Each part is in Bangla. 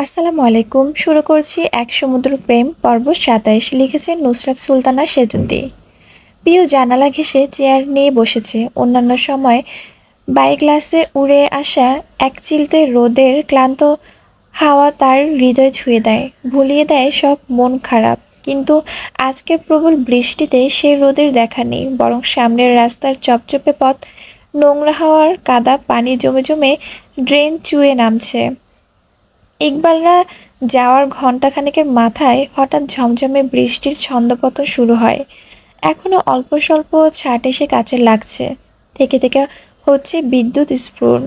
আসসালামু আলাইকুম। শুরু করছি এক সমুদ্র প্রেম পর্ব ২৭। লিখেছেন নুসরাত সুলতানা সেজুদ্দি। পিউ জানালা ঘেঁষে চেয়ার নিয়ে বসেছে। অন্যান্য সময় বাই গ্লাসে উড়ে আসা এক চিলতে রোদের ক্লান্ত হাওয়া তার হৃদয় ছুঁয়ে দেয়, ভুলিয়ে দেয় সব মন খারাপ। কিন্তু আজকের প্রবল বৃষ্টিতে সে রোদের দেখা নেই, বরং সামনের রাস্তার চপচপে পথ নোংরা হওয়ার কাদা পানি জমে জমে ড্রেন চুয়ে নামছে। ইকবালরা যাওয়ার ঘণ্টাখানেকের মাথায় হঠাৎ ঝমঝমে বৃষ্টির ছন্দপতন শুরু হয়। এখনো অল্প স্বল্প ছাট এসে কাছে লাগছে। থেকে থেকে হচ্ছে বিদ্যুৎ স্ফুরণ।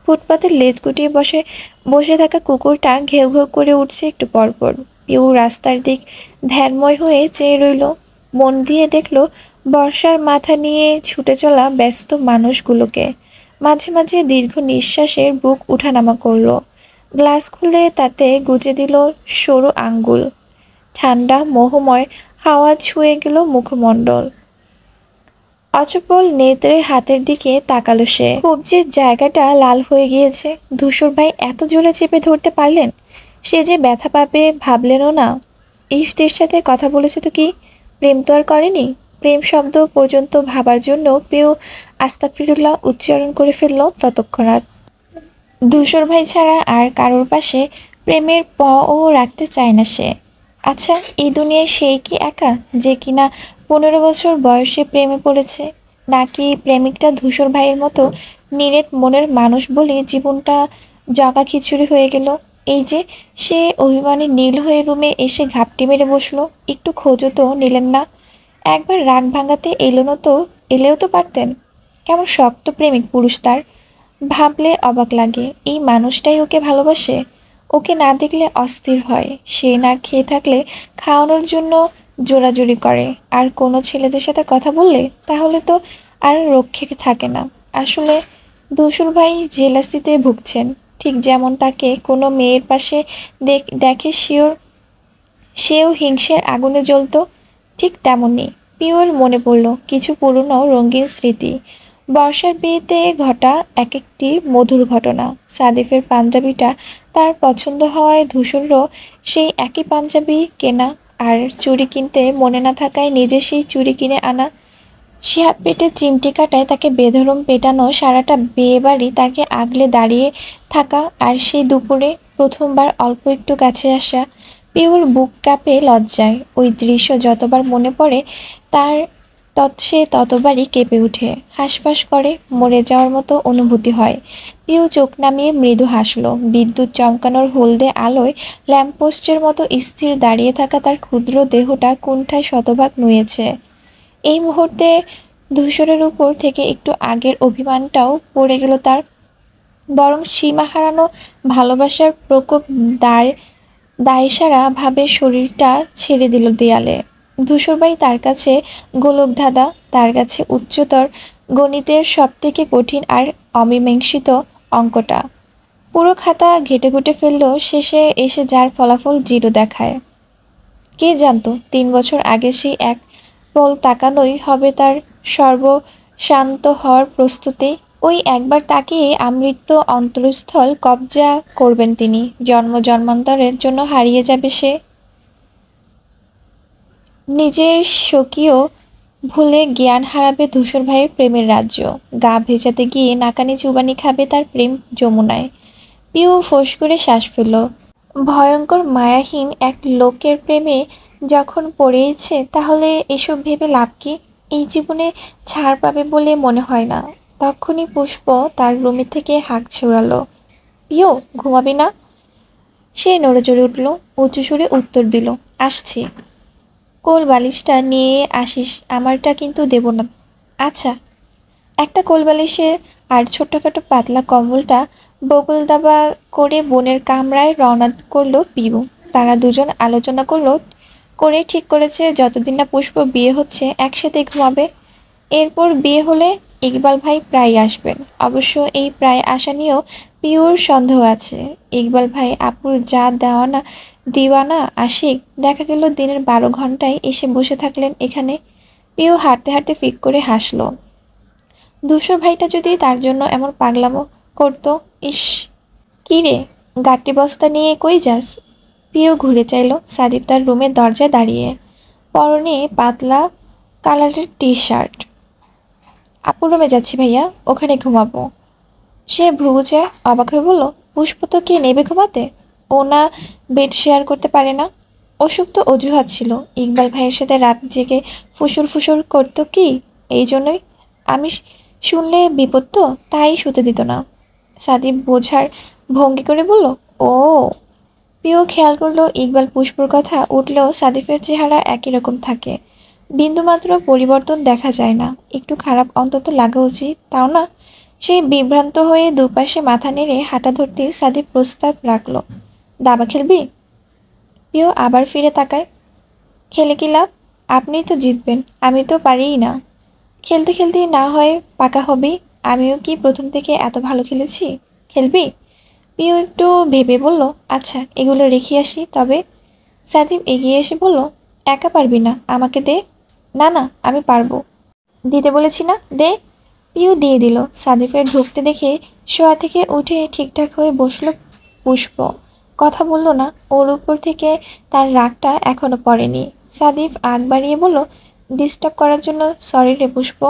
ফুটপাতের লেজ গুটিয়ে বসে বসে থাকা কুকুরটা ঘেউ ঘেউ করে উঠছে একটু পরপর। পিউ রাস্তার দিক ধ্যানময় হয়ে চেয়ে রইল। মন দিয়ে দেখল বর্ষার মাথা নিয়ে ছুটে চলা ব্যস্ত মানুষগুলোকে। মাঝে মাঝে দীর্ঘ নিঃশ্বাসের বুক উঠানামা করলো। গ্লাস খুলে তাতে গুজে দিল সরু আঙ্গুল। ঠান্ডা মোহময় হাওয়া ছুঁয়ে গেল মুখমণ্ডল। অচপল নেত্রে হাতের দিকে তাকালো সে। কবজির জায়গাটা লাল হয়ে গিয়েছে। ধূসর ভাই এত জোরে চেপে ধরতে পারলেন? সে যে ব্যথা পাবে ভাবলেনও না। ইফতির সাথে কথা বলেছে তো কি? প্রেম তো আর করেনি। প্রেম শব্দ পর্যন্ত ভাবার জন্য পেয়েও আস্তাগফিরুল্লাহ উচ্চারণ করে ফেলল তৎক্ষণাৎ। ধূসর ভাই ছাড়া আর কারোর পাশে প্রেমের ও রাখতে চায় না সে। আচ্ছা, এই দুনিয়ায় সেই কি একা যে কিনা ১৫ বছর বয়সে প্রেমে পড়েছে? নাকি প্রেমিকটা ধূসর ভাইয়ের মতো নিরেট মনের মানুষ বলে জীবনটা জগা খিচুড়ি হয়ে গেল? এই যে সে অভিমানী নীল হয়ে রুমে এসে ঘাপটি মেরে বসলো, একটু খোঁজও তো নিলেন না। একবার রাগ ভাঙাতে এলেও তো পারতেন। কেমন শক্ত প্রেমিক পুরুষ তার। ভাবলে অবাক লাগে, এই মানুষটাই ওকে ভালোবাসে। ওকে না দেখলে অস্থির হয়। সে না খেয়ে থাকলে খাওয়ানোর জন্য জোরাজুরি করে। আর কোনো ছেলেদের সাথে কথা বললে তাহলে তো আর রক্ষে থাকে না। আসলে ধূসর ভাই জেলাসিতে ভুগছেন। ঠিক যেমন তাকে কোনো মেয়ের পাশে দেখে সেও হিংসের আগুনে জ্বলতো, ঠিক তেমনই পিওর মনে পড়ল কিছু পুরনো রঙিন স্মৃতি। বর্ষার বিয়েতে ঘটা এক একটি মধুর ঘটনা। সাদিফের পাঞ্জাবিটা তার পছন্দ হওয়ায় ধূসরও সেই একই পাঞ্জাবি কেনা, আর চুড়ি কিনতে মনে না থাকায় নিজে সেই চুড়ি কিনে আনা। শিহাব পেটে চিমটি কাটায় তাকে বেধড়ক পেটানো সারাটা বিয়েবাড়ি তাকে আগলে দাঁড়িয়ে থাকা, আর সেই দুপুরে প্রথমবার অল্প একটু কাছে আসা। পিওর বুক কাঁপে লজ্জায়। ওই দৃশ্য যতবার মনে পড়ে তার সে ততবারই কেঁপে ওঠে, হাঁসফাঁস করে, মরে যাওয়ার মতো অনুভূতি হয়। পিউ চোখ নামিয়ে মৃদু হাসল। বিদ্যুৎ চমকানোর হলদে আলোয় ল্যাম্পপোস্টের মতো স্থির দাঁড়িয়ে থাকা তার ক্ষুদ্র দেহটা কোণঠায় শতভাগ নুয়েছে। এই মুহূর্তে ধূসরের উপর থেকে একটু আগের অভিমানটাও পড়ে গেল তার, বরং সীমা হারানো ভালোবাসার প্রকোপ দায়সারা ভাবে শরীরটা ছেড়ে দিল দেয়ালে। ধূসরবাই তার কাছে গোলকধাঁধা, তার কাছে উচ্চতর গণিতের সবথেকে কঠিন আর অমীমাংসিত অঙ্কটা। পুরো খাতা ঘেটে ঘুটে ফেলল, শেষে এসে যার ফলাফল 0 দেখায়। কে জানতো 3 বছর আগে সেই এক পল তাকানোই হবে তার সর্বশান্ত হওয়ার প্রস্তুতি। ওই একবার তাকিয়ে আমৃত্য অন্তরস্থল কবজা করবেন তিনি। জন্ম জন্মান্তরের জন্য হারিয়ে যাবে সে। নিজের স্বকীয় ভুলে জ্ঞান হারাবে ধূসর ভাইয়ের প্রেমের রাজ্য। গা ভেজাতে গিয়ে নাকানি চুবানি খাবে তার প্রেম যমুনায়। পিউ ফোঁস করে শ্বাস ফেলল। ভয়ঙ্কর মায়াহীন এক লোকের প্রেমে যখন পড়েইছে, তাহলে এসব ভেবে লাভ কি? এই জীবনে ছাড় পাবে বলে মনে হয় না। তখনই পুষ্প তার রুমে থেকে হাঁক ছুড়ালো, পিউ ঘুমাবি না? সে নড়ে চড়ে উঠল, উঁচু সুরে উত্তর দিল, আসছি। কোল বালিশটা নিয়ে আসিস, আমারটা কিন্তু দেব না। আচ্ছা। একটা কোল বালিশের আর ছোট্টখাটো পাতলা কম্বলটা বগল দাবা করে বোনের কামরায় রওনা করলো পিউ। তারা দুজন আলোচনা করে ঠিক করেছে যতদিন না পুষ্প বিয়ে হচ্ছে একসাথে ঘুমাবে। এরপর বিয়ে হলে ইকবাল ভাই প্রায় আসবেন। অবশ্য এই প্রায় আসা নিয়েও পিওর সন্দেহ আছে। ইকবাল ভাই আপুর যা দিওয়ানা আশিক, দেখা গেল দিনের 12 ঘন্টায় এসে বসে থাকলেন এখানে। পিউ হাঁটতে হাঁটতে ফিক করে হাসলো। ধূসর ভাইটা যদি তার জন্য এমন পাগলামো করতো, ইস! কি রে, গাট্টি বস্তা নিয়ে কই যাস? প্রিয় ঘুরে চাইল। সাদিপ তার রুমের দরজায় দাঁড়িয়ে, পরনে পাতলা কালারের টি শার্ট। আপু রুমে যাচ্ছি ভাইয়া, ওখানে ঘুমাবো। সে ভ্রুকুচে অবাক হয়ে বলল, পুষ্প তো কে নেবে ঘুমাতে? ও না বেড শেয়ার করতে পারে না? অসুখ তো অজুহাত ছিল। ইকবাল ভাইয়ের সাথে রাত জেগে ফুসুর ফুসুর করতো কি এই জন্যই। আমি শুনলে বিপদ তো, তাই শুতে দিত না। সাদিপ বোঝার ভঙ্গি করে বলল, ও। প্রিয় খেয়াল করলো ইকবাল পুষ্পর কথা উঠলেও সাদিফের চেহারা একই রকম থাকে, বিন্দুমাত্র পরিবর্তন দেখা যায় না। একটু খারাপ অন্তত লাগা উচিত, তাও না? সেই বিভ্রান্ত হয়ে দুপাশে মাথা নেড়ে হাঁটা ধরতেই সাদিফ প্রস্তাব রাখলো, দাবা খেলবি? প্রিয় আবার ফিরে তাকায়। খেলে কি লাভ? আপনিই তো জিতবেন, আমি তো পারিই না। খেলতে খেলতে না হয় পাকা হবেই। আমিও কি প্রথম থেকে এত ভালো খেলেছি? খেলবি? প্রিয় একটু ভেবে বলল, আচ্ছা এগুলো রেখে আসি তবে। সাদিব এগিয়ে এসে বলল, একা পারবি না, আমাকে দে। না না, আমি পারবো। দিতে বলেছি না, দে। পিউ দিয়ে দিল। সাদিফের ঢুকতে দেখে শোয়া থেকে উঠে ঠিকঠাক হয়ে বসলো পুষ্প। কথা বলল না। ওর উপর থেকে তার রাগটা এখনো পড়েনি। সাদিফ আগ বাড়িয়ে বলল, ডিস্টার্ব করার জন্য সরি রে পুষ্প।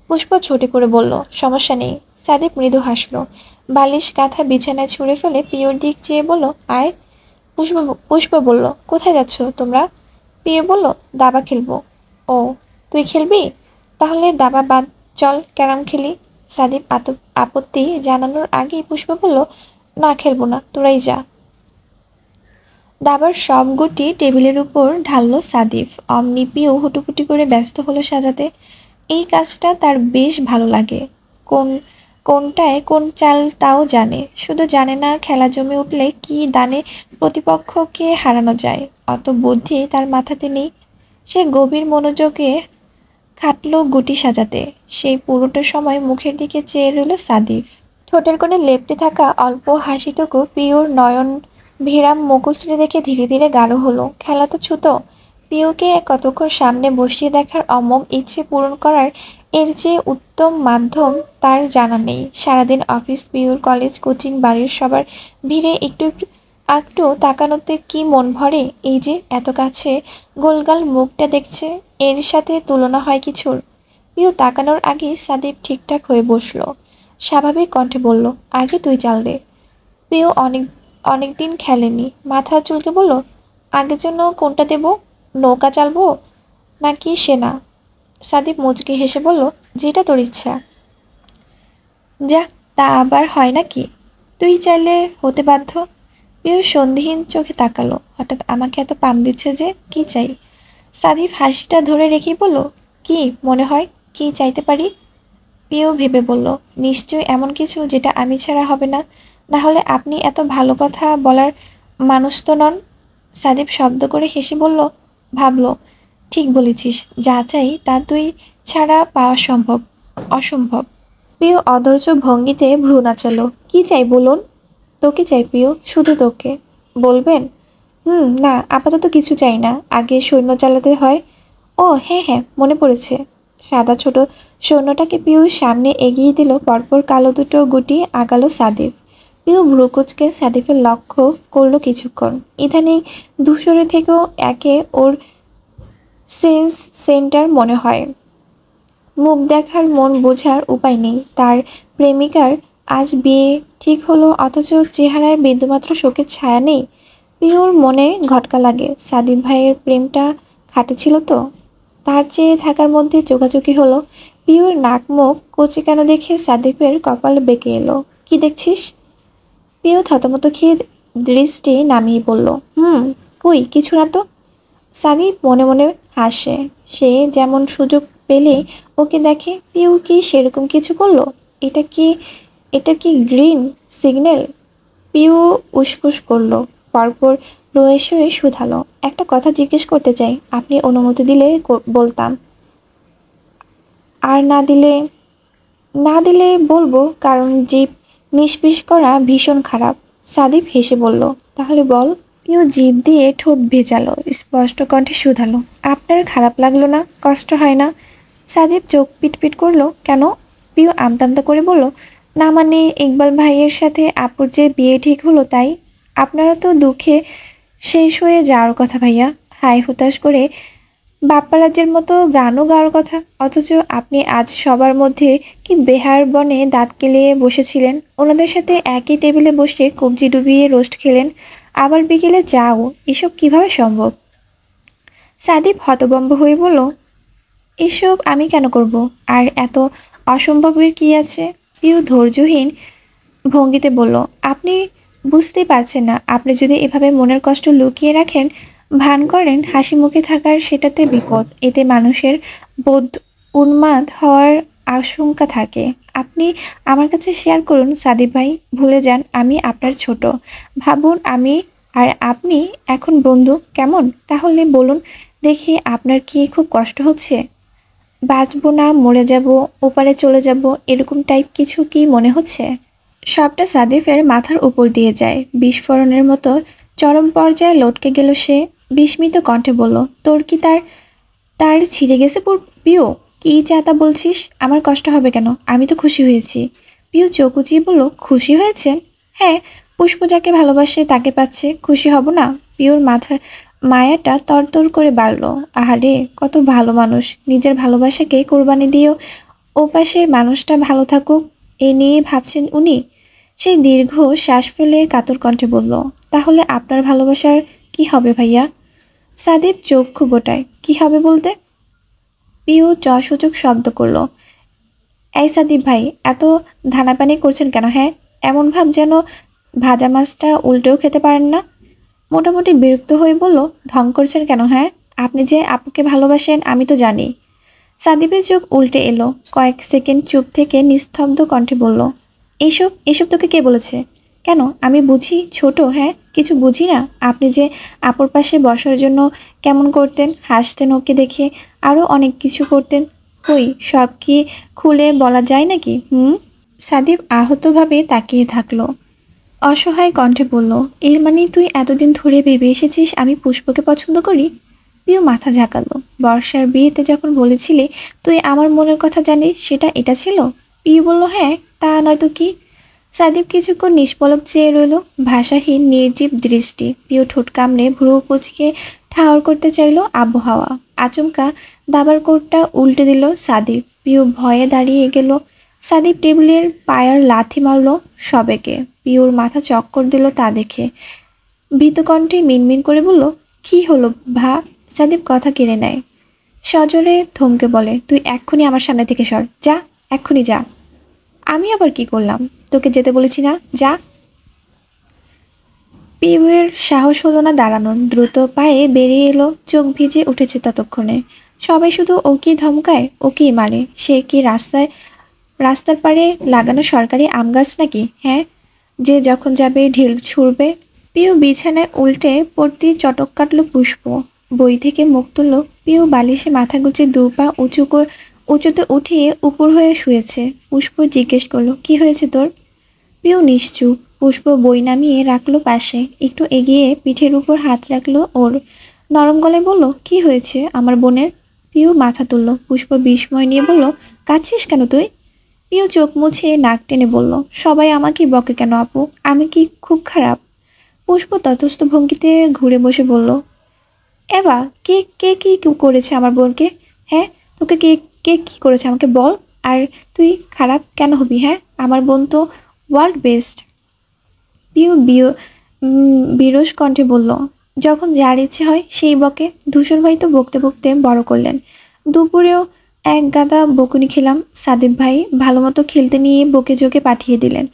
পুষ্প ছোটে করে বলল, সমস্যা নেই। সাদিফ মৃদু হাসলো। বালিশ কাঁথা বিছানায় ছুঁড়ে ফেলে পিওর দিক চেয়ে বলল, আয়। পুষ্প পুষ্প বলল, কোথায় যাচ্ছ তোমরা? পিও বলল, দাবা খেলবো। ও, তুই খেলবি? তাহলে দাবা বাদ, চল ক্যারাম খেলি। সাদিপ আপত্তি জানানোর আগেই পুষ্প বলল, না খেলবো না, তোরাই যা। দাবার সব গুটি টেবিলের উপর ঢাললো সাদিফ। অমনি পিও হুটুপুটি করে ব্যস্ত হলো সাজাতে। এই কাজটা তার বেশ ভালো লাগে। কোন কোনটায় কোন চাল তাও জানে, শুধু জানে না খেলা জমে উঠলে কি দানে প্রতিপক্ষকে হারানো যায়। অত বুদ্ধি তার মাথাতে নেই। সে গভীর মনোযোগে খাটলো গুটি সাজাতে। সেই পুরোটা সময় মুখের দিকে চেয়ে রইল সাদিফ। ঠোঁটের কোণে লেপ্টে থাকা অল্প হাসিটুকু পিওর নয়ন ভিরাম মুখশ্রী দেখে ধীরে ধীরে গাঢ় হলো। খেলা তো ছুতো। পিওকে কতক্ষণ সামনে বসিয়ে দেখার অমোঘ ইচ্ছে পূরণ করার এর চেয়ে উত্তম মাধ্যম তার জানা নেই। সারাদিন অফিস, পিওর কলেজ, কোচিং, বাড়ির সবার ভিড়ে একটু একটু একটু তাকানোতে কি মন ভরে? এই যে এত কাছে গোলগাল মুখটা দেখছে, এর সাথে তুলনা হয় কিছুর? পিও তাকানোর আগেই সাদিপ ঠিকঠাক হয়ে বসলো। স্বাভাবিক কণ্ঠে বলল, আগে তুই চাল দে। প্রিয় অনেক দিন খেলেনি। মাথা চুলকে বলল, আগের জন্য কোনটা দেব? নৌকা চালবো নাকি সেনা? সাদিপ মুচকি হেসে বলল, যেটা তোর ইচ্ছা। যা, তা আবার হয় নাকি? তুই চাইলে হতে বাধ্য। প্রিয় সন্ধিহীন চোখে তাকালো। হঠাৎ আমাকে এত পাম দিচ্ছে যে, কি চাই? সাদিফ হাসিটা ধরে রেখেই বলল, কি মনে হয়, কি চাইতে পারি? প্রিয় ভেবে বলল, নিশ্চয় এমন কিছু যেটা আমি ছাড়া হবে না। না হলে আপনি এত ভালো কথা বলার মানুষ তো নন। সাদিপ শব্দ করে হেসে বলল, ভাবলো, ঠিক বলেছিস, যা চাই তা তুই ছাড়া পাওয়া অসম্ভব। প্রিয় অধৈর্য ভঙ্গিতে ভ্রু নাচালো। কি চাই বলুন? তোকে চাই প্রিয়, শুধু তোকে। বলবেন? না, আপাতত কিছু চাই না, আগে সৈন্য চালাতে হয়। ও হ্যাঁ হ্যাঁ, মনে পড়েছে। সাদা ছোট সৈন্যটাকে পিউর সামনে এগিয়ে দিল। পরপর কালো দুটো গুটি আগালো সাদিফ। পিউ ভ্রুকুচকে সাদিফের লক্ষ্য করলো কিছুক্ষণ। ইদানিং ধূসরের থেকেও একে ওর সেন্স সেন্টার মনে হয়। মুখ দেখার মন বোঝার উপায় নেই। তার প্রেমিকার আজ বিয়ে ঠিক হলো, অথচ চেহারায় বিন্দুমাত্র শোকের ছায়া নেই। পিওর মনে ঘটকা লাগে। সাদিম ভাইয়ের প্রেমটা খাঁটি ছিল তো? তার চেয়ে থাকার মধ্যে চোখাচোখি হলো। পিওর নাক মুখ কচি কেন দেখে সাদিফের কপাল বেঁকে এলো। কি দেখছিস? পিও থতমত খেয়ে দৃষ্টি নামিয়ে বলল, কই কিছু না তো। সাদিফ মনে মনে হাসে। সে যেমন সুযোগ পেলে ওকে দেখে। পিউ কি সেরকম কিছু করলো? এটা কি এটা কি গ্রিন সিগন্যাল? পিউ উসকুস করলো। পরপর রয়ে শুয়ে শুধালো, একটা কথা জিজ্ঞেস করতে চাই, আপনি অনুমতি দিলে বলতাম, আর না দিলে বলবো, কারণ জিভ নিষ্পিস করা ভীষণ খারাপ। সাদিফ হেসে বলল, তাহলে বল। পিউ জিভ দিয়ে ঠোঁট ভেজালো। স্পষ্ট কণ্ঠে শুধালো, আপনার খারাপ লাগলো না? কষ্ট হয় না? সাদিপ চোখ পিটপিট করলো। কেন? পিউ আমতা আমতা করে বলল, না মানে ইকবাল ভাইয়ের সাথে আপুর যে বিয়ে ঠিক হলো তাই? আপনারা তো দুঃখে শেষ হয়ে যাওয়ার কথা ভাইয়া। হাই হুতাশ করে বাপ্পারাজ্যের মতো গানও গাওয়ার কথা, অথচ আপনি আজ সবার মধ্যে কি বেহার বনে দাঁত কেলিয়ে বসেছিলেন, ওনাদের সাথে একই টেবিলে বসে কবজি ডুবিয়ে রোস্ট খেলেন, আবার বিকেলে যাও। এসব কিভাবে সম্ভব? সাদীপ হতভম্ব হয়ে বলল, এসব আমি কেন করব? আর এত অসম্ভবের কি আছে? পিউ ধৈর্যহীন ভঙ্গিতে বলল, আপনি বুঝতেই পারছেন না। আপনি যদি এভাবে মনের কষ্ট লুকিয়ে রাখেন, ভান করেন হাসি মুখে থাকার, সেটাতে বিপদ। এতে মানুষের বোধ উন্মাদ হওয়ার আশঙ্কা থাকে। আপনি আমার কাছে শেয়ার করুন সাদিপ ভাই, ভুলে যান আমি আপনার ছোট। ভাবুন আমি আর আপনি এখন বন্ধু, কেমন? তাহলে বলুন দেখি, আপনার কি খুব কষ্ট হচ্ছে? বাঁচবো না মরে যাব, ওপারে চলে যাব, এরকম টাইপ কিছু কি মনে হচ্ছে? সবটা সাদিফের মাথার উপর দিয়ে যায়। বিস্ফোরণের মতো চরম পর্যায়ে লটকে গেল সে। বিস্মিত কণ্ঠে বলল, তোর কি তার তার ছিঁড়ে গেছে পিউ? কি যা তা বলছিস? আমার কষ্ট হবে কেন? আমি তো খুশি হয়েছি। পিউ চোখ উঁচিয়ে বলল, খুশি হয়েছেন? হ্যাঁ, পুষ্প যাকে ভালোবাসে তাকে পাচ্ছে, খুশি হব না? পিউর মাথার মায়াটা তরতর করে বাড়ল। আহারে, কত ভালো মানুষ, নিজের ভালোবাসাকে কোরবানি দিয়েও ওপাশের মানুষটা ভালো থাকুক এ নিয়ে ভাবছেন উনি। সেই দীর্ঘ শ্বাস ফেলে কাতর কণ্ঠে বলল, তাহলে আপনার ভালোবাসার কি হবে ভাইয়া? সাদীপ চক্ষু গোটায়, কি হবে বলতে? পিউ সূচক শব্দ করল। এই সাদীপ ভাই, এত ধানাপানি করছেন কেন? হ্যাঁ, এমন ভাব যেন ভাজা মাছটা উল্টেও খেতে পারেন না। মোটামুটি বিরক্ত হয়ে বলল, ঢং করছেন কেন? হ্যাঁ, আপনি যে আপুকে ভালোবাসেন আমি তো জানি। সাদীপের চোখ উল্টে এলো। কয়েক সেকেন্ড চুপ থেকে নিস্তব্ধ কণ্ঠে বলল, এসব এসব তোকে কে বলেছে? কেন, আমি বুঝি ছোট? হ্যাঁ, কিছু বুঝি না? আপনি যে আপুর পাশে বসার জন্য কেমন করতেন, হাসতেন ওকে দেখে, আরও অনেক কিছু করতেন। কই, সব কি খুলে বলা যায় নাকি? সাদীপ আহতভাবে তাকিয়ে থাকলো। অসহায় কণ্ঠে বলল, এর মানে তুই এতদিন ধরে ভেবে এসেছিস আমি পুষ্পকে পছন্দ করি? পিউ মাথা ঝাঁকালো। বর্ষার বিয়েতে যখন বলেছিলি তুই আমার মনের কথা জানিস, সেটা এটা ছিল? পিউ বলল, হ্যাঁ, তা নয়তো কি? সাদীপ কিছুক্ষণ নিষ্পলক চেয়ে রইল, ভাষাহীন নির্জীব দৃষ্টি। পিউ ঠোঁট কামড়ে ভ্রু কুচকে ঠাহর করতে চাইল আবহাওয়া। আচমকা দাবার কোটটা উল্টে দিল সাদীপ। পিউ ভয়ে দাঁড়িয়ে গেল। সাদীপ টেবিলের পায়ার লাথি মারল সবেগে। পিউর মাথা চক্কর দিল তা দেখে। ভীতকণ্ঠে মিনমিন করে বলল, কি হলো ভা? সাদীপ কথা কেড়ে নেয়। সজোরে ধমকে বলে, তুই এক্ষুনি আমার সামনে থেকে সর, যা, এক্ষুনি যা। আমি আবার কি করলাম? তোকে যেতে বলেছি না, যা। পিউয়ের সাহস হলো না দাঁড়ানোর, দ্রুত পায়ে বেরিয়ে এলো। চোখ ভিজে উঠেছে ততক্ষণে। সবাই শুধু ওকেই ধমকায়, ওকেই মারে। সে কি রাস্তার পাড়ে লাগানো সরকারি আম গাছ নাকি? হ্যাঁ, যে যখন যাবে ঢিল ছুড়বে। পিউ বিছানায় উল্টে পড়তেই চটক কাটল পুষ্প। বই থেকে মুখ তুলল। পিউ বালিশে মাথা গুজে দু পা উঁচুতে উঠিয়ে উপর হয়ে শুয়েছে। পুষ্প জিজ্ঞেস করলো, কি হয়েছে তোর? পিউ নিশ্চুপ। পুষ্প বই নামিয়ে রাখলো পাশে। একটু এগিয়ে পিঠের উপর হাত রাখলো ওর। নরম গলায় বলল, কি হয়েছে আমার বোনের? পিউ মাথা তুলল। পুষ্প বিস্ময় নিয়ে বলল, কাঁদছিস কেন তুই? পিউ চোখ মুছে নাক টেনে বলল, সবাই আমাকে বকে কেন আপু? আমি কি খুব খারাপ? পুষ্প ততস্থ ভঙ্গিতে ঘুরে বসে বলল, এবা কে কে কি করেছে আমার বোনকে? হ্যাঁ, তোকে কে কে কি করেছে আমাকে বল। আর তুই খারাপ কেন হবি? হ্যাঁ, আমার বোন তো ওয়ার্ল্ড বেস্ট। পিউ বিরস কণ্ঠে বলল, যখন যার ইচ্ছে হয় সেই বকে। ধূসর ভাই তো বকতে বকতে বড় করলেন। দুপুরেও এক গাদা বকুনি খেলাম। সাদীপ ভাই ভালো মতো খেলতে নিয়ে বকে জোকে পাঠিয়ে দিলেন।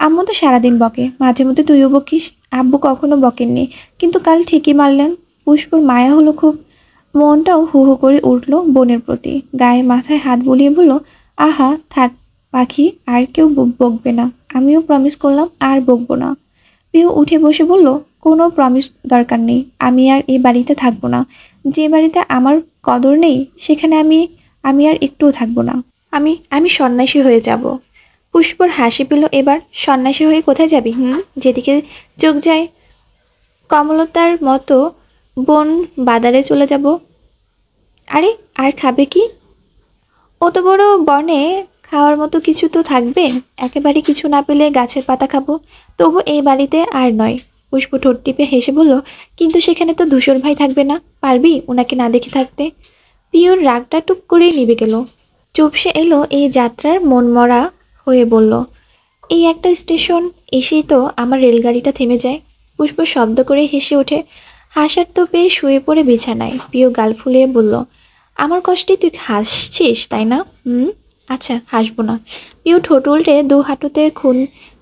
আম্মু তো সারাদিন বকে, মাঝে মধ্যে তুইও বকিস। আব্বু কখনো বকেননি, কিন্তু কাল ঠিকই মারলেন। পুষ্পর মায়া হলো খুব। মনটাও হু হু করে উঠল বোনের প্রতি। গায়ে মাথায় হাত বুলিয়ে বলল, আহা থাক পাখি, আর কেউ বকবে না। আমিও প্রমিস করলাম আর বকবো না। পিউ উঠে বসে বলল, কোনো প্রমিস দরকার নেই। আমি আর এই বাড়িতে থাকবো না। যে বাড়িতে আমার কদর নেই সেখানে আমি আমি আর একটুও থাকবো না। আমি আমি সন্ন্যাসী হয়ে যাব। পুষ্পর হাসি পেল এবার। সন্ন্যাসী হয়ে কোথায় যাবি? যেদিকে চোখ যায়। কমলতার মতো বন বাদারে চলে যাব। আরে, আর খাবে কি? অত বড় বনে খাওয়ার মতো কিছু তো থাকবে। একেবারে কিছু না পেলে গাছের পাতা খাবো। তবু এই বাড়িতে আর নয়। পুষ্প ঠোঁট টিপে হেসে বলল, কিন্তু সেখানে তো ধূসর ভাই থাকবে না। পারবি ওনাকে না দেখে থাকতে? পিওর রাগটা টুপ করেই নিভে গেল। চুপসে এলো এই যাত্রার মনমরা হয়ে বলল, এই একটা স্টেশন এসেই তো আমার রেলগাড়িটা থেমে যায়। পুষ্প শব্দ করে হেসে ওঠে। হাসার তো পেয়ে শুয়ে পড়ে বিছানায়। প্রিয় গাল ফুলিয়ে বলল, আমার কষ্টে তুই হাসছিস তাই না? আচ্ছা হাসবো না। প্রিয় ঠোঁট উল্টে দু হাঁটুতে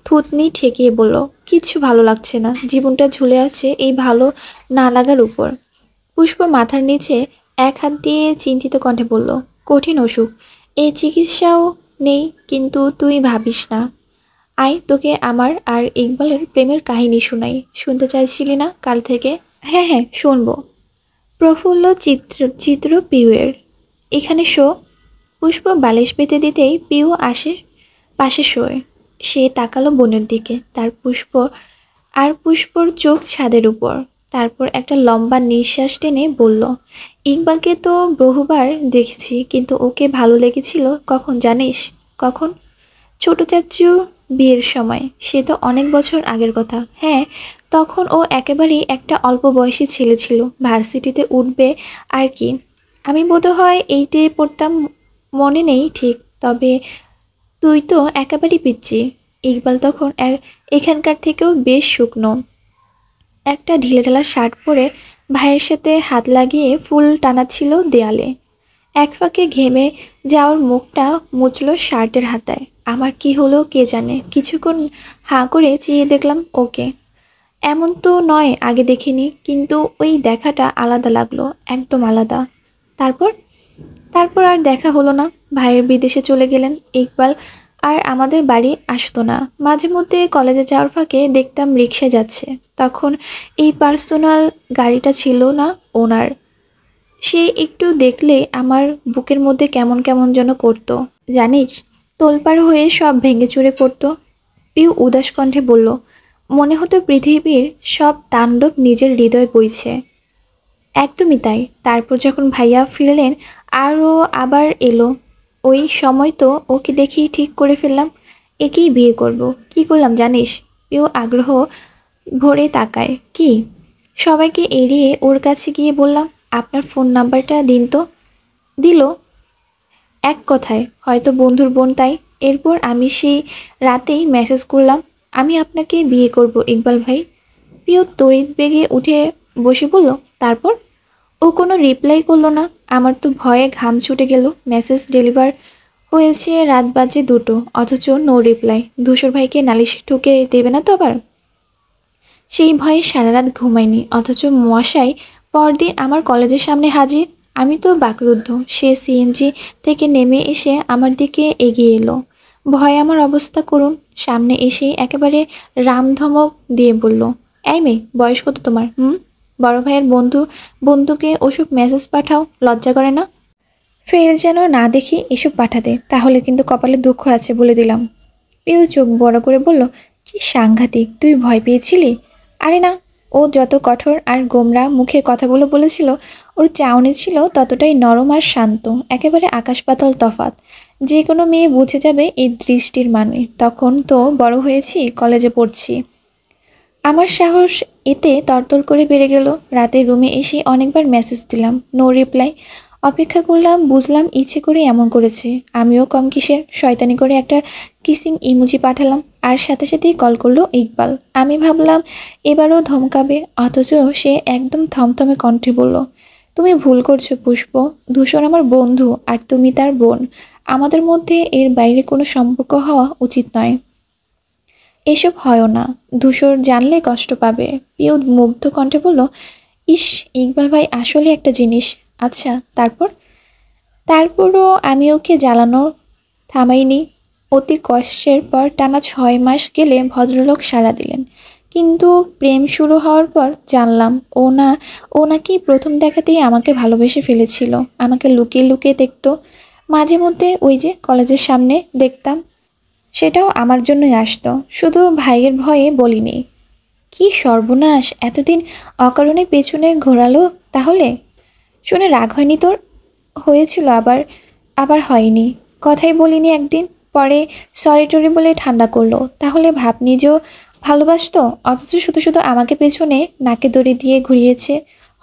থুতনি ঠেকিয়ে বলল, কিচ্ছু ভালো লাগছে না। জীবনটা ঝুলে আছে এই ভালো না লাগার উপর। পুষ্প মাথার নিচে এক হাত দিয়ে চিন্তিত কণ্ঠে বলল, কঠিন অসুখ, এই চিকিৎসাও নেই। কিন্তু তুই ভাবিস না। আয় তোকে আমার আর ইকবালের প্রেমের কাহিনী শোনাই। শুনতে চাইছিলি না কাল থেকে? হ্যাঁ হ্যাঁ শুনবো। প্রফুল্ল চিত্র পিউয়ের। এখানে শো। পুষ্প বালিশ পেতে দিতেই পিউ আসে পাশে শোয়। সে তাকালো বোনের দিকে। পুষ্পর চোখ ছাদের উপর। তারপর একটা লম্বা নিঃশ্বাস টেনে বলল, ইকবালকে তো বহুবার দেখেছি, কিন্তু ওকে ভালো লেগেছিল কখন জানিস? কখন? ছোট চাচ্চু বিয়ের সময়। সে তো অনেক বছর আগের কথা। হ্যাঁ, তখন ও একেবারেই একটা অল্প বয়সী ছেলে ছিল। ভার্সিটিতে উঠবে আর কি। আমি বোধহয় এইটে পড়তাম, মনে নেই ঠিক। তবে তুই তো একেবারেই পিচ্ছি। ইকবাল তখন এখানকার থেকেও বেশ শুকনো। একটা ঢিলেঢালা শার্ট পরে ভাইয়ের সাথে হাত লাগিয়ে ফুল টানাচ্ছিল দেয়ালে। এক ফাঁকে ঘেমে যাওয়ার মুখটা মুছল শার্টের হাতায়। আমার কি হলো কে জানে। কিছুক্ষণ হাঁ করে চেয়ে দেখলাম ওকে। এমন তো নয় আগে দেখিনি, কিন্তু ওই দেখাটা আলাদা লাগলো, একদম আলাদা। তারপর তারপর আর দেখা হলো না। ভাইয়ের বিদেশে চলে গেলেন। ইকবাল আর আমাদের বাড়ি আসতো না। মাঝে মধ্যে কলেজে যাওয়ার ফাঁকে দেখতাম রিক্সা যাচ্ছে। তখন এই পার্সোনাল গাড়িটা ছিল না ওনার। সে একটু দেখলে আমার বুকের মধ্যে কেমন কেমন যেন করতো জানিস। তোলপাড় হয়ে সব ভেঙে চুরে পড়তো। পিউ উদাস কণ্ঠে বলল, মনে হতো পৃথিবীর সব তাণ্ডব নিজের হৃদয় বইছে। একদমই তাই। তারপর যখন ভাইয়া ফিরলেন আরও আবার এলো, ওই সময় তো ওকে দেখেই ঠিক করে ফেললাম একেই বিয়ে করব। কি করলাম জানিস? পিউ আগ্রহ ভরে তাকায়। কি? সবাইকে এড়িয়ে ওর কাছে গিয়ে বললাম, আপনার ফোন নাম্বারটা দিন তো। দিল। এক কথায় হয়তো বন্ধুর বোন তাই। এরপর আমি সেই রাতেই মেসেজ করলাম, আমি আপনাকে বিয়ে করব ইকবাল ভাই। প্রিয় তড়িৎ বেগে উঠে বসে বলল, তারপর? ও কোনো রিপ্লাই করলো না। আমার তো ভয়ে ঘাম ছুটে গেল। মেসেজ ডেলিভার হয়েছে রাত বাজে 2টো, অথচ নো রিপ্লাই। ধূসর ভাইকে নালিশে ঠুকে দেবে না তো আবার? সেই ভয়ে সারা রাত ঘুমায়নি। অথচ মশাই পরদিন আমার কলেজের সামনে হাজির। আমি তো বাকরুদ্ধ। সে সিএনজি থেকে নেমে এসে আমার দিকে এগিয়ে এলো। ভয়ে আমার অবস্থা করুন। সামনে এসে একেবারে রামধমক দিয়ে বলল, এই মেয়ে, বয়স কত তোমার? বড় ভাইয়ের বন্ধুকে ওসব মেসেজ পাঠাও, লজ্জা করে না? ফের যেন না দেখি এসব পাঠাতে, তাহলে কিন্তু কপালে দুঃখ আছে বলে দিলাম। পিউ চোখ বড় করে বলল, কি সাংঘাতিক, তুই ভয় পেয়েছিলি? আরে না, ও যত কঠোর আর গোমরা মুখে কথাগুলো বলেছিল, ওর চাউনি ছিল ততটাই নরম আর শান্ত। একেবারে আকাশ পাতাল তফাৎ। যে কোনো মেয়ে বুঝে যাবে এই দৃষ্টির মানে। তখন তো বড় হয়েছি, কলেজে পড়ছি। আমার সাহস এতে তরতর করে বেড়ে গেল। রাতে রুমে এসে অনেকবার মেসেজ দিলাম, নো রিপ্লাই। অপেক্ষা করলাম, বুঝলাম ইচ্ছে করে এমন করেছে। আমিও কম কিসের, শয়তানি করে একটা কিসিং ইমোজি পাঠালাম। আর সাথে সাথেই কল করলো ইকবাল। আমি ভাবলাম এবারও ধমকাবে, অথচ সে একদম থমথমে কণ্ঠে বলল, তুমি ভুল করছো পুষ্প। ধূসর আমার বন্ধু আর তুমি তার বোন। আমাদের মধ্যে এর বাইরে কোনো সম্পর্ক হওয়া উচিত নয়। এসব হয়ও না। ধূসর জানলে কষ্ট পাবে। পিউ মুগ্ধ কণ্ঠে বলল, ইস, ইকবাল ভাই আসলে একটা জিনিস। আচ্ছা তারপর? তারপরও আমি ওকে জ্বালানো থামাইনি। অতি কষ্টের পর টানা 6 মাস গেলে ভদ্রলোক সাড়া দিলেন। কিন্তু প্রেম শুরু হওয়ার পর জানলাম ও নাকি প্রথম দেখাতেই আমাকে ভালোবেসে ফেলেছিল। আমাকে লুকিয়ে লুকিয়ে দেখতো। মাঝে মধ্যে ওই যে কলেজের সামনে দেখতাম, সেটাও আমার জন্যই আসতো। শুধু ভাইয়ের ভয়ে বলিনি। কি সর্বনাশ, এতদিন অকারণে পেছনে ঘোরালো তাহলে? শুনে রাগ হয়নি তোর? হয়েছিল, আবার আবার হয়নি। কথাই বলিনি একদিন। পরে সরি টরি বলে ঠান্ডা করলো। তাহলে ভাব নিজেও ভালোবাসতো, অথচ শুধু শুধু আমাকে পেছনে নাকে দড়ি দিয়ে ঘুরিয়েছে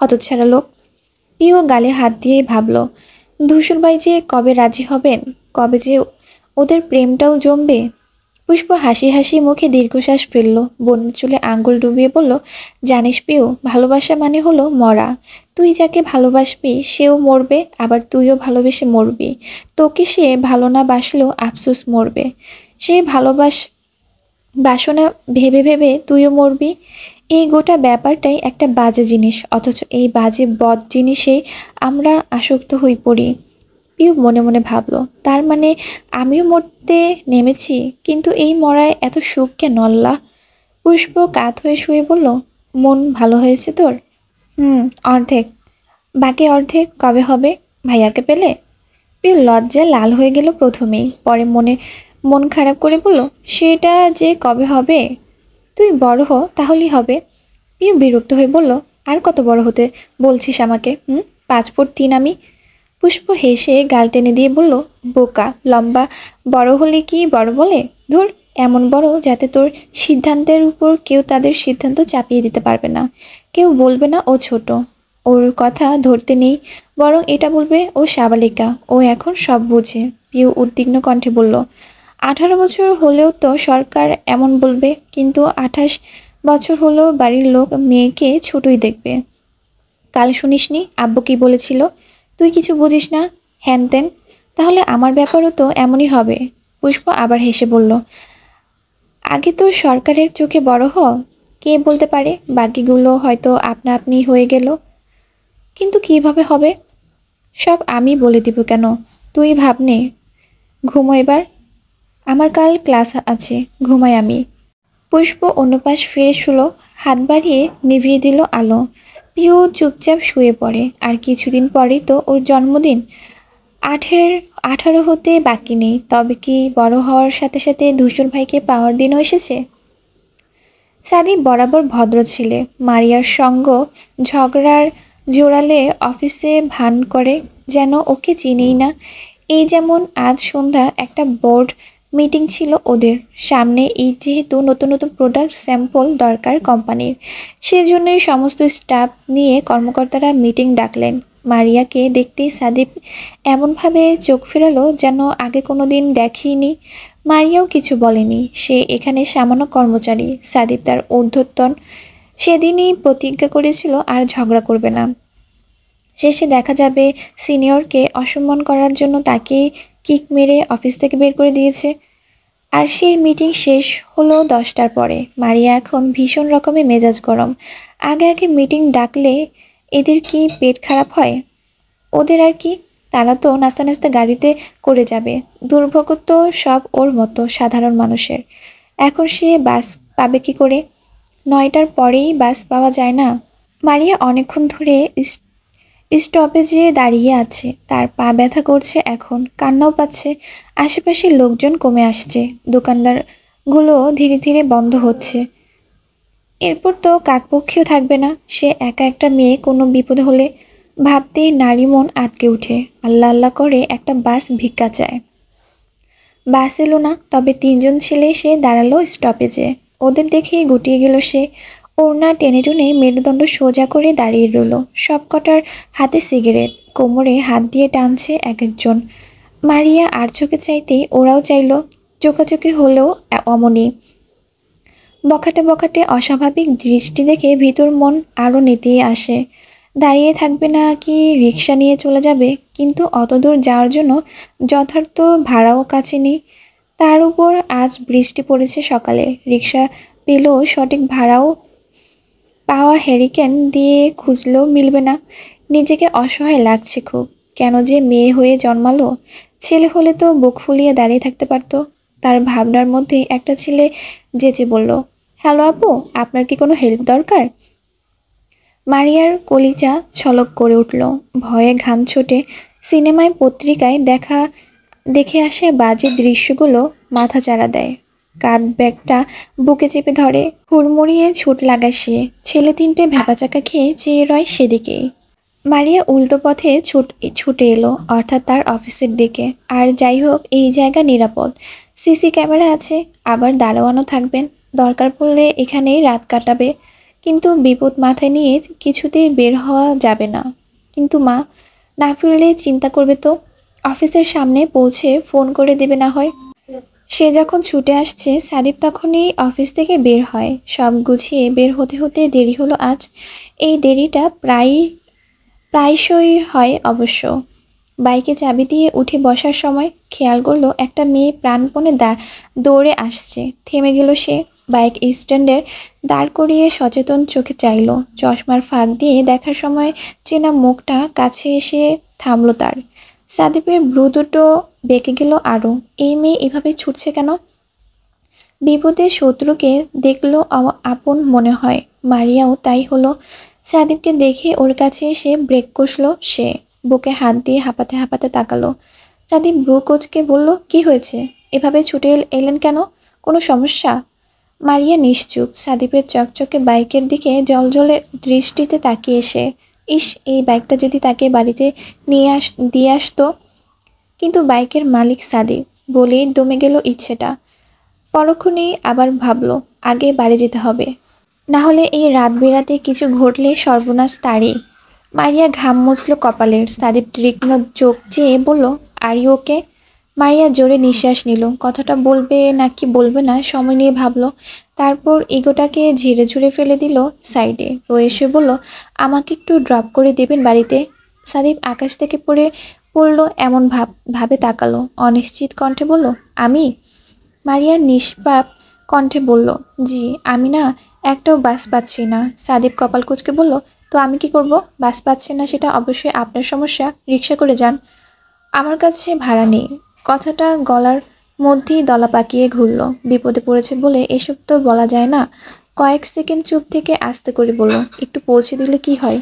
হতচ্ছাড়া লোক। পিও গালে হাত দিয়ে ভাবল, ধূসরবাই যে কবে রাজি হবেন, কবে যে ওদের প্রেমটাও জমবে। পুষ্প হাসি হাসি মুখে দীর্ঘশ্বাস ফেলল, বনের চুলে আঙ্গুল ডুবিয়ে বলল, জানিস পিউ, ভালোবাসা মানে হলো মরা। তুই যাকে ভালোবাসবি সেও মরবে, আবার তুইও ভালোবেসে মরবি। তোকে সে ভালো না বাসলেও আফসোস মরবে। সে বাসনা ভেবে ভেবে তুইও মরবি। এই গোটা ব্যাপারটাই একটা বাজে জিনিস, অথচ এই বাজে বদ জিনিসেই আমরা আসক্ত হয়ে পড়ি। পিউ মনে মনে ভাবল, তার মানে আমিও মরতে নেমেছি, কিন্তু এই মরায় এত সুখ কেন আল্লাহ? পুষ্প কাত হয়ে শুয়ে বলল, মন ভালো হয়েছে তোর? অর্ধেক। বাকি অর্ধেক কবে হবে? ভাইয়াকে পেলে? পিউ লজ্জায় লাল হয়ে গেল প্রথমেই, পরে মন খারাপ করে বলল, সেটা যে কবে হবে? তুই বড় হ, তাহলেই হবে। পিউ বিরক্ত হয়ে বলল, আর কত বড় হতে বলছিস আমাকে? 5 ফুট 3 আমি। পুষ্প হেসে গাল টেনে দিয়ে বলল, বোকা, লম্বা বড় হলে কি বড় বলে? ধুর, এমন বড় যাতে তোর সিদ্ধান্তের উপর কেউ তাদের সিদ্ধান্ত চাপিয়ে দিতে পারবে না। কেউ বলবে না ও ছোট, ওর কথা ধরতে নেই, বরং এটা বলবে ও সাবালিকা, ও এখন সব বুঝে। পিউ উদ্বিগ্ন কণ্ঠে বলল, 18 বছর হলেও তো সরকার এমন বলবে, কিন্তু 28 বছর হলেও বাড়ির লোক মেয়েকে ছোটই দেখবে। কাল শুনিসনি আব্বু কি বলেছিল? তুই কিছু বুঝিস না, হ্যান ত্যান। তাহলে আমার ব্যাপারও তো এমনই হবে। পুষ্প আবার হেসে বলল, আগে তো সরকারের চোখে বড় হ, কে বলতে পারে বাকিগুলো হয়তো আপনা আপনি হয়ে গেল। কিন্তু কিভাবে হবে? সব আমি বলে দিব কেন? তুই ভাবনে, ঘুমো এবার। আমার কাল ক্লাস আছে, ঘুমাই আমি। পুষ্প অন্য পাশ ফিরে শুলো, হাত বাড়িয়ে নিভিয়ে দিল আলো। পিউ চুপচাপ শুয়ে পড়ে। আর কিছুদিন পরেই তো ওর জন্মদিন। 18 হতে বাকি নেই। তবে কি বড় হওয়ার সাথে সাথে ধূসর ভাইকে পাওয়ার দিনও এসেছে? সাদি বরাবর ভদ্র ছেলে। মারিয়ার সঙ্গ ঝগড়ার জোরালে অফিসে ভান করে যেন ওকে চিনেই না। এই যেমন আজ সন্ধ্যা একটা বোর্ড মিটিং ছিল ওদের সামনে, যেহেতু নতুন নতুন প্রোডাক্ট স্যাম্পল দরকার কোম্পানির, সেজন্যই সমস্ত স্টাফ নিয়ে কর্মকর্তারা মিটিং ডাকলেন। মারিয়াকে দেখতেই সাদিপ এমনভাবে চোখ ফেরালো যেন আগে কোনো দিন দেখেনি। মারিয়াও কিছু বলেনি, সে এখানে সামান্য কর্মচারী। সাদিপ তার ঊর্ধ্বতন, সেদিনই প্রতিজ্ঞা করেছিল আর ঝগড়া করবে না। শেষে দেখা যাবে সিনিয়রকে অসম্মান করার জন্য তাকে কিক মেরে অফিস থেকে বের করে দিয়েছে। আর সেই মিটিং শেষ হলো 10টার পরে। মারিয়া এখন ভীষণ রকমের মেজাজ গরম। আগে আগে মিটিং ডাকলে এদের কি পেট খারাপ হয়? ওদের আর কি, তারা তো নাস্তা নাস্তা গাড়িতে করে যাবে। দুর্ভোগ তো সব ওর মতো সাধারণ মানুষের। এখন সে বাস পাবে কি করে? 9টার পরেই বাস পাওয়া যায় না। মারিয়া অনেকক্ষণ ধরে স্টপেজে দাঁড়িয়ে আছে, তার পা ব্যথা করছে, এখন কান্নাও পাচ্ছে। আশেপাশে লোকজন কমে আসছে, দোকানদারগুলো ধীরে ধীরে বন্ধ হচ্ছে। এরপর তো কাকপক্ষীও থাকবে না। সে একা একটা মেয়ে, কোনো বিপদ হলে ভাবতেই নারী মন আটকে ওঠে। আল্লাহ আল্লাহ করে একটা বাস ভিক্ষা চায়। বাস এলো না, তবে 3জন ছেলে এসে দাঁড়ালো স্টপেজে। ওদের দেখেই গুটিয়ে গেল সে। ওড়না টেনে টুনে মেরুদণ্ড সোজা করে দাঁড়িয়ে রইল। সব কটার হাতে সিগারেট, কোমরে হাত দিয়ে টানছে এক একজন। মারিয়া আর চোখে চাইতেই ওরাও চাইল। চোখাচোখি হলেও অমনি। বখাটে বখাটে অস্বাভাবিক দৃষ্টি দেখে ভিতর মন আরও নেতিয়ে আসে। দাঁড়িয়ে থাকবে না কি রিক্সা নিয়ে চলে যাবে, কিন্তু অতদূর যাওয়ার জন্য যথার্থ ভাড়াও কাছে নেই। তার উপর আজ বৃষ্টি পড়েছে সকালে, রিক্সা পেলেও সঠিক ভাড়াও পাওয়া হ্যারিকেন দিয়ে খুঁজলেও মিলবে না। নিজেকে অসহায় লাগছে খুব। কেন যে মেয়ে হয়ে জন্মালো? ছেলে হলে তো বুক ফুলিয়ে দাঁড়িয়ে থাকতে পারতো। তার ভাবনার মধ্যে একটা ছেলে যেচে বলল, হ্যালো আপু, আপনার কি কোনো হেল্প দরকার? মারিয়ার কলিজা ছলক করে উঠল, ভয়ে ঘাম ছোটে। সিনেমায় পত্রিকায় দেখে আসে বাজে দৃশ্যগুলো মাথা চাড়া দেয়। কাঁধ ব্যাগটা বুকে চেপে ধরে, হুড়মুড়িয়ে ছুট লাগায় সে। ছেলে 3টে ভ্যাবাচাকা খেয়ে চেয়ে রয় সেদিকেই। মারিয়া উল্টো পথে ছুটে এলো, অর্থাৎ তার অফিসের দিকে। আর যাই হোক, এই জায়গা নিরাপদ। সিসি ক্যামেরা আছে, আবার দারোয়ানও থাকবেন। দরকার পড়লে এখানেই রাত কাটাবে। কিন্তু বিপদ মাথায় নিয়ে কিছুতেই বের হওয়া যাবে না। কিন্তু মা, না ফিরলে চিন্তা করবে তো। অফিসের সামনে পৌঁছে ফোন করে দেবে না হয়। সে যখন ছুটে আসছে, সাদিপ তখনই অফিস থেকে বের হয়। সব গুছিয়ে বের হতে হতে দেরি হলো আজ। এই দেরিটা প্রায়শই হয় অবশ্য। বাইকে চাবি দিয়ে উঠে বসার সময় খেয়াল করলো একটা মেয়ে প্রাণপণে দৌড়ে আসছে। থেমে গেল সে। বাইক স্ট্যান্ডের দাঁড় করিয়ে সচেতন চোখে চাইল। চশমার ফাঁক দিয়ে দেখার সময় চেনা মুখটা কাছে এসে থামলো তার। সাদিপের ভ্রু দুটো বেঁকে গেল আরও। এই মেয়ে এভাবে ছুটছে কেন? বিপদে শত্রুকে দেখলো আপন মনে হয়। মারিয়াও তাই হলো। সাদিবকে দেখে ওর কাছে এসে ব্রেক কষলো সে। বুকে হাত দিয়ে হাঁপাতে হাঁপাতে তাকালো। সাদিব ব্রু কোচকে বলল, কি হয়েছে? এভাবে ছুটে এলেন কেন? কোনো সমস্যা? মারিয়া নিশ্চুপ, সাদিপের চকচকে বাইকের দিকে জলজলে দৃষ্টিতে তাকিয়ে এসে। ইস, এই বাইকটা যদি তাকে বাড়িতে দিয়ে আসতো। কিন্তু বাইকের মালিক সাদিব বলেই দমে গেল ইচ্ছেটা। পরক্ষণেই আবার ভাবলো, আগে বাড়ি যেতে হবে, না হলে এই রাত বেরাতে কিছু ঘটলে সর্বনাশ তারই। মারিয়া ঘাম মুছল কপালের। সাদিপ তীক্ষ্ণ চোখ চেয়ে বলল, আর ইউ ওকে? মারিয়া জোরে নিঃশ্বাস নিল। কথাটা বলবে নাকি বলবে না সময় নিয়ে ভাবলো। তারপর ইগোটাকে ঝেড়ে ঝুড়ে ফেলে দিল সাইডে। ও এসে বলল, আমাকে একটু ড্রপ করে দেবেন বাড়িতে? সাদিপ আকাশ থেকে পড়লো এমন ভাবে তাকালো। অনিশ্চিত কণ্ঠে বলল, আমি? মারিয়া নিষ্পাপ কণ্ঠে বলল, জি। আমি না একটাও বাস পাচ্ছি না। সাদিপ কপাল কুঁচকে বলল, তো আমি কি করব? বাস পাচ্ছেন না সেটা অবশ্যই আপনার সমস্যা, রিক্সা করে যান। আমার কাছে ভাড়া নেই। কথাটা গলার মধ্যেই দলা পাকিয়ে ঘুরল। বিপদে পড়েছে বলে এসব তো বলা যায় না। কয়েক সেকেন্ড চুপ থেকে আস্তে করে বলল, একটু পৌঁছে দিলে কি হয়?